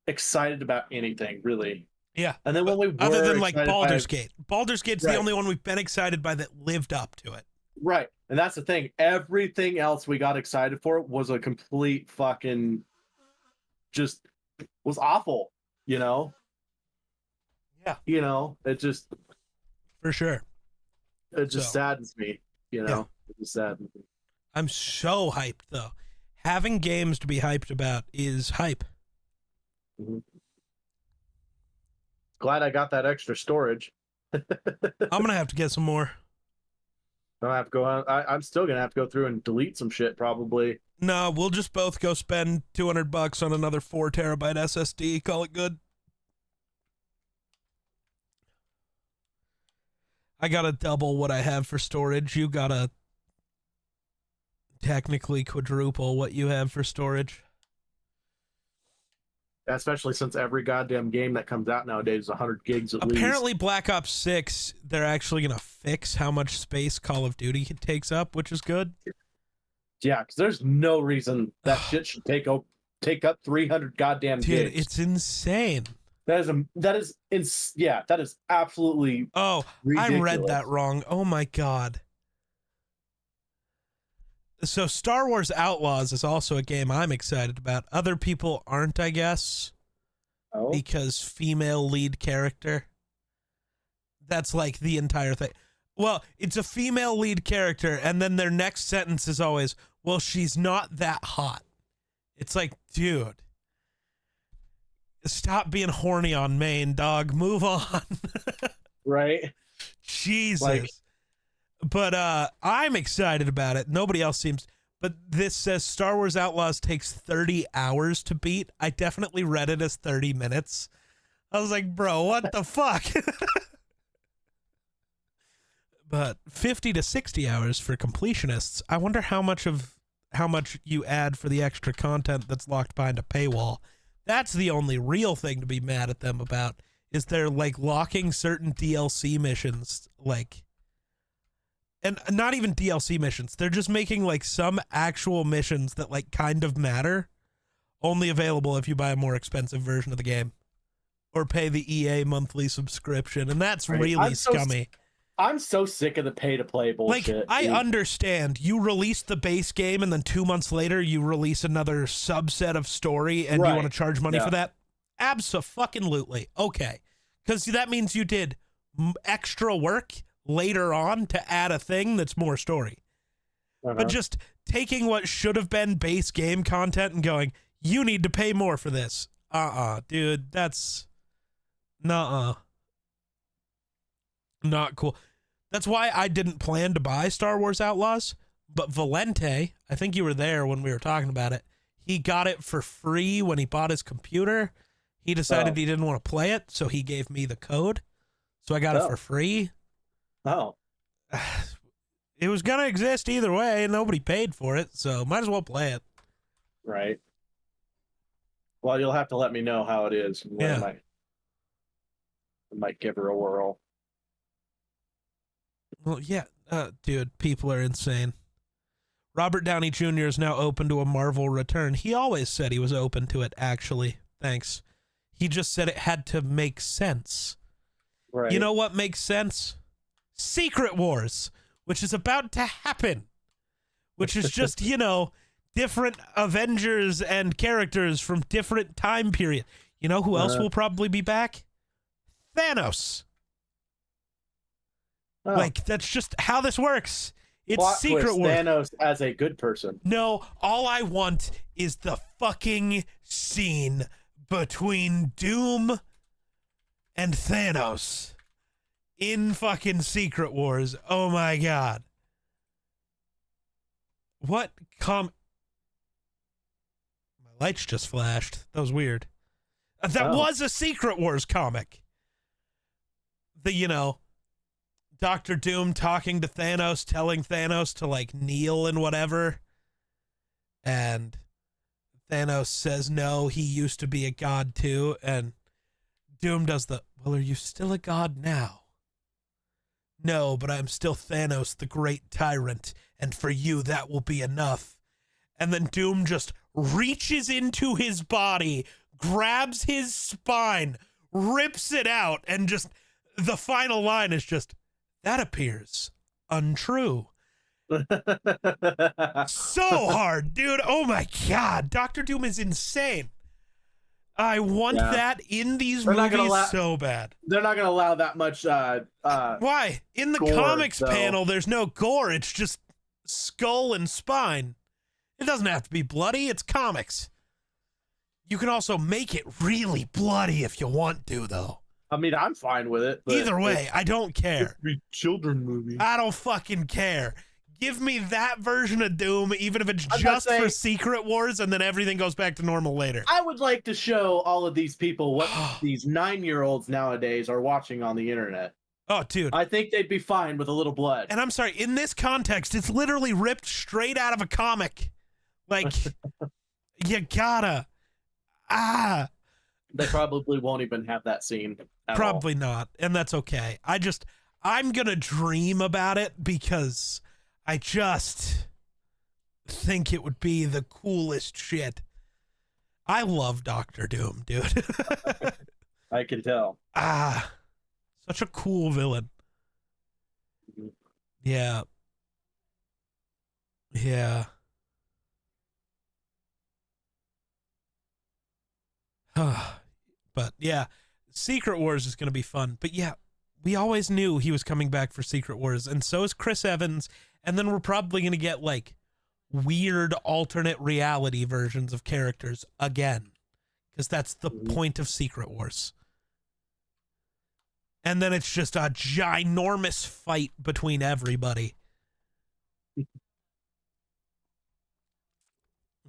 excited about anything, really. Yeah. And then when we were other than like Baldur's Gate. Baldur's Gate's right. the only one we've been excited by that lived up to it. Right. And that's the thing. Everything else we got excited for was a complete fucking just was awful, you know? Yeah. You know, it just for sure. It just saddens me, you know. Yeah. It just saddens me. I'm so hyped though. Having games to be hyped about is hype. Mm-hmm. Glad I got that extra storage. I'm gonna have to get some more. I have to go out. I'm still gonna have to go through and delete some shit probably. No, we'll just both go spend $200 on another 4 terabyte SSD. Call it good. I gotta double what I have for storage. You gotta technically quadruple what you have for storage. Especially since every goddamn game that comes out nowadays is 100 gigs at least. Apparently, Black Ops 6, they're actually gonna fix how much space Call of Duty takes up, which is good. Yeah, because there's no reason that shit should take up 300 goddamn gigs. Dude, it's insane. That is absolutely. Oh, ridiculous. I read that wrong. Oh my god. So Star Wars Outlaws is also a game I'm excited about. Other people aren't, I guess. Oh. Because female lead character. That's like the entire thing. Well, it's a female lead character, and then their next sentence is always, well, she's not that hot. It's like, dude, stop being horny on main, dog. Move on. Right? Jesus. Like, but I'm excited about it. Nobody else seems. But this says Star Wars Outlaws takes 30 hours to beat. I definitely read it as 30 minutes. I was like, bro, what the fuck? But 50 to 60 hours for completionists. I wonder how much you add for the extra content that's locked behind a paywall. That's the only real thing to be mad at them about, is they're like locking certain DLC missions, like, and not even DLC missions. They're just making like some actual missions that like kind of matter only available if you buy a more expensive version of the game or pay the EA monthly subscription. And that's right. really scummy. I'm so sick of the pay-to-play bullshit. Like, I understand you release the base game and then 2 months later you release another subset of story and you want to charge money for that. Abso-fucking-lutely. Okay. Because that means you did extra work later on to add a thing that's more story. But just taking what should have been base game content and going, you need to pay more for this. Dude, that's not cool. That's why I didn't plan to buy Star Wars Outlaws, but Valente, I think you were there when we were talking about it, he got it for free when he bought his computer. He decided he didn't want to play it, so he gave me the code. So I got it for free. Oh. It was going to exist either way, and nobody paid for it, so might as well play it. Right. Well, you'll have to let me know how it is. Yeah. I might give her a whirl. Well, yeah, dude, people are insane. Robert Downey Jr. is now open to a Marvel return. He always said he was open to it, actually. Thanks. He just said it had to make sense. Right. You know what makes sense? Secret Wars, which is about to happen. Which is just, different Avengers and characters from different time period. You know who else will probably be back? Thanos. Oh. Like, that's just how this works. It's Plot Secret twist, Wars. Thanos as a good person. No, all I want is the fucking scene between Doom and Thanos in fucking Secret Wars. Oh my god. What My lights just flashed. That was weird. That was a Secret Wars comic. Dr. Doom talking to Thanos, telling Thanos to like kneel and whatever. And Thanos says, no, he used to be a god too. And Doom does well, are you still a god now? No, but I'm still Thanos, the great tyrant. And for you, that will be enough. And then Doom just reaches into his body, grabs his spine, rips it out, and just the final line is just, that appears untrue. So hard, dude. Oh my god. Dr. Doom is insane. I want that in these movies so bad. They're not going to allow that much. Why? In the comics panel, there's no gore. It's just skull and spine. It doesn't have to be bloody. It's comics. You can also make it really bloody if you want to, though. I mean, I'm fine with it. Either way, I don't care. It's a children movie. I don't fucking care. Give me that version of Doom, even if it's just for Secret Wars, and then everything goes back to normal later. I would like to show all of these people what these 9-year-olds nowadays are watching on the internet. Oh, dude. I think they'd be fine with a little blood. And I'm sorry, in this context, it's literally ripped straight out of a comic. Like, you gotta. They probably won't even have that scene at Probably all. not. And that's okay. I'm going to dream about it because I just think it would be the coolest shit. I love Doctor Doom, dude. I can tell. Such a cool villain. Yeah. Yeah. But yeah, Secret Wars is going to be fun. But yeah, we always knew he was coming back for Secret Wars, and so is Chris Evans. And then we're probably going to get like weird alternate reality versions of characters again, because that's the point of Secret Wars. And then it's just a ginormous fight between everybody.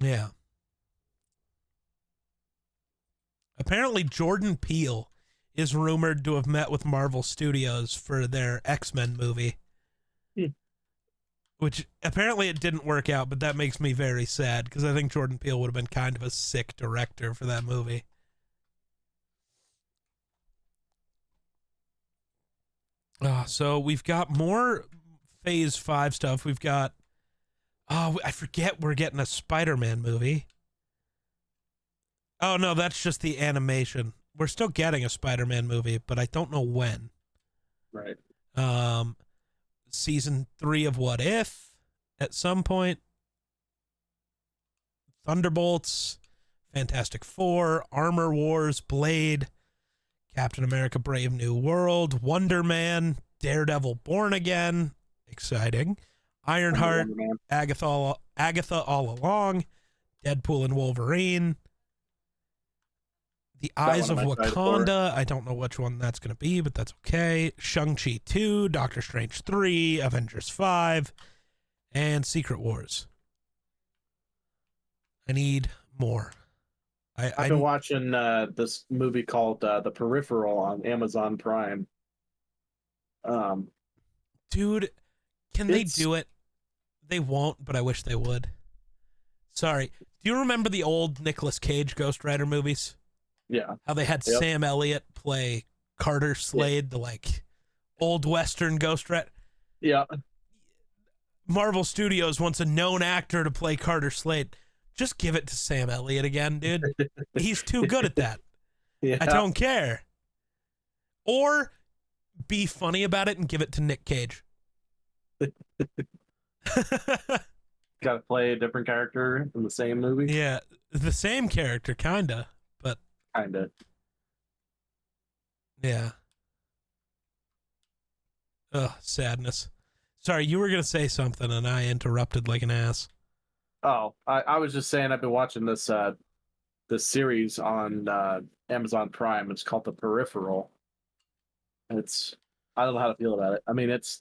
Yeah. Apparently, Jordan Peele is rumored to have met with Marvel Studios for their X-Men movie. Which apparently it didn't work out, but that makes me very sad because I think Jordan Peele would have been kind of a sick director for that movie. So we've got more Phase 5 stuff. We've got, I forget we're getting a Spider-Man movie. Oh, no, that's just the animation. We're still getting a Spider-Man movie, but I don't know when. Right. Season 3 of What If at some point. Thunderbolts, Fantastic Four, Armor Wars, Blade, Captain America Brave New World, Wonder Man, Daredevil Born Again, exciting, Ironheart, Agatha All Along, Deadpool and Wolverine, The Eyes of Wakanda. I don't know which one that's going to be, but that's okay. Shang-Chi 2, Doctor Strange 3, Avengers 5, and Secret Wars. I need more. I've been watching this movie called The Peripheral on Amazon Prime. Dude, can they do it? They won't, but I wish they would. Sorry. Do you remember the old Nicolas Cage Ghost Rider movies? Yeah. How they had Sam Elliott play Carter Slade, the like old Western Ghost Rider? Yeah. Marvel Studios wants a known actor to play Carter Slade. Just give it to Sam Elliott again, dude. He's too good at that. Yeah. I don't care. Or be funny about it and give it to Nick Cage. Got to play a different character in the same movie? Yeah, the same character, kinda, but... Kinda. Yeah. Ugh, sadness. Sorry, you were going to say something and I interrupted like an ass. Oh, I was just saying I've been watching this this series on Amazon Prime. It's called The Peripheral. I don't know how to feel about it. I mean, it's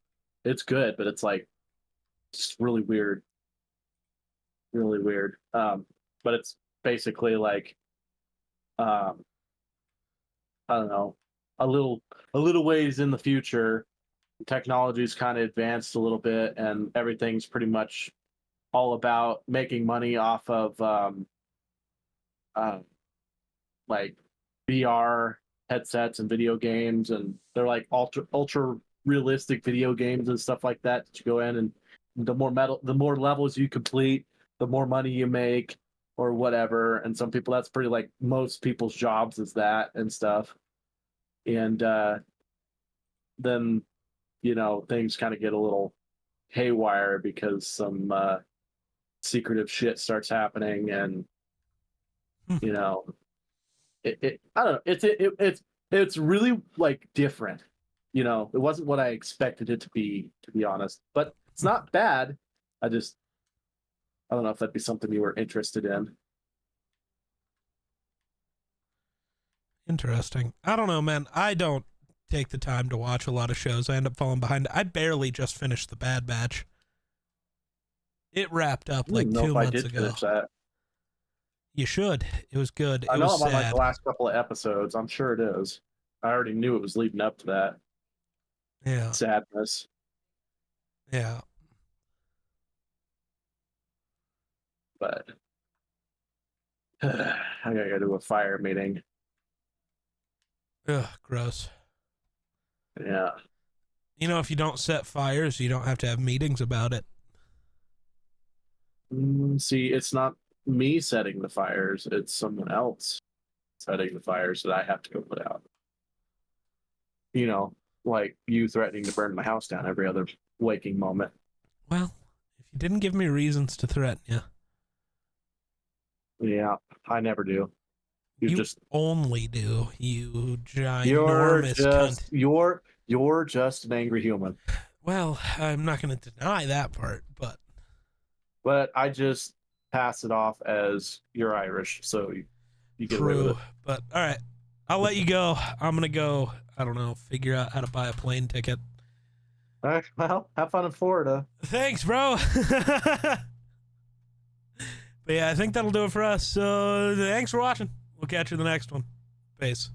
good, but it's like just really weird. Really weird. But it's basically like I don't know, a little ways in the future, technology's kind of advanced a little bit and everything's pretty much all about making money off of like VR headsets and video games, and they're like ultra realistic video games and stuff like that you go in, and the more levels you complete, the more money you make or whatever. And some people, that's pretty like most people's jobs is that and stuff. And then things kind of get a little haywire because some secretive shit starts happening, and it I don't know, it's really like different. It wasn't what I expected it to be honest, but it's not bad. I don't know if that'd be something you were interested in. Interesting. I don't know, man. I don't take the time to watch a lot of shows. I end up falling behind. I barely just finished The Bad Batch. It wrapped up like 2 months ago. Finish that. You should. It was good. I know was I'm on sad. like the last couple of episodes. I'm sure it is. I already knew it was leading up to that. Yeah. sadness. Yeah. But I gotta go to a fire meeting. Ugh, gross. Yeah. You know, if you don't set fires, you don't have to have meetings about it. See, it's not me setting the fires; it's someone else setting the fires that I have to go put out. You know, like you threatening to burn my house down every other waking moment. Well, if you didn't give me reasons to threaten you. Yeah, I never do. You only do, you You're ginormous just cunt. you're just an angry human. Well, I'm not going to deny that part, But I just pass it off as you're Irish, so you get away with it. true. But all right, I'll let you go. I'm going to go, I don't know, figure out how to buy a plane ticket. All right, well, have fun in Florida. Thanks, bro. But yeah, I think that'll do it for us. So thanks for watching. We'll catch you in the next one. Peace.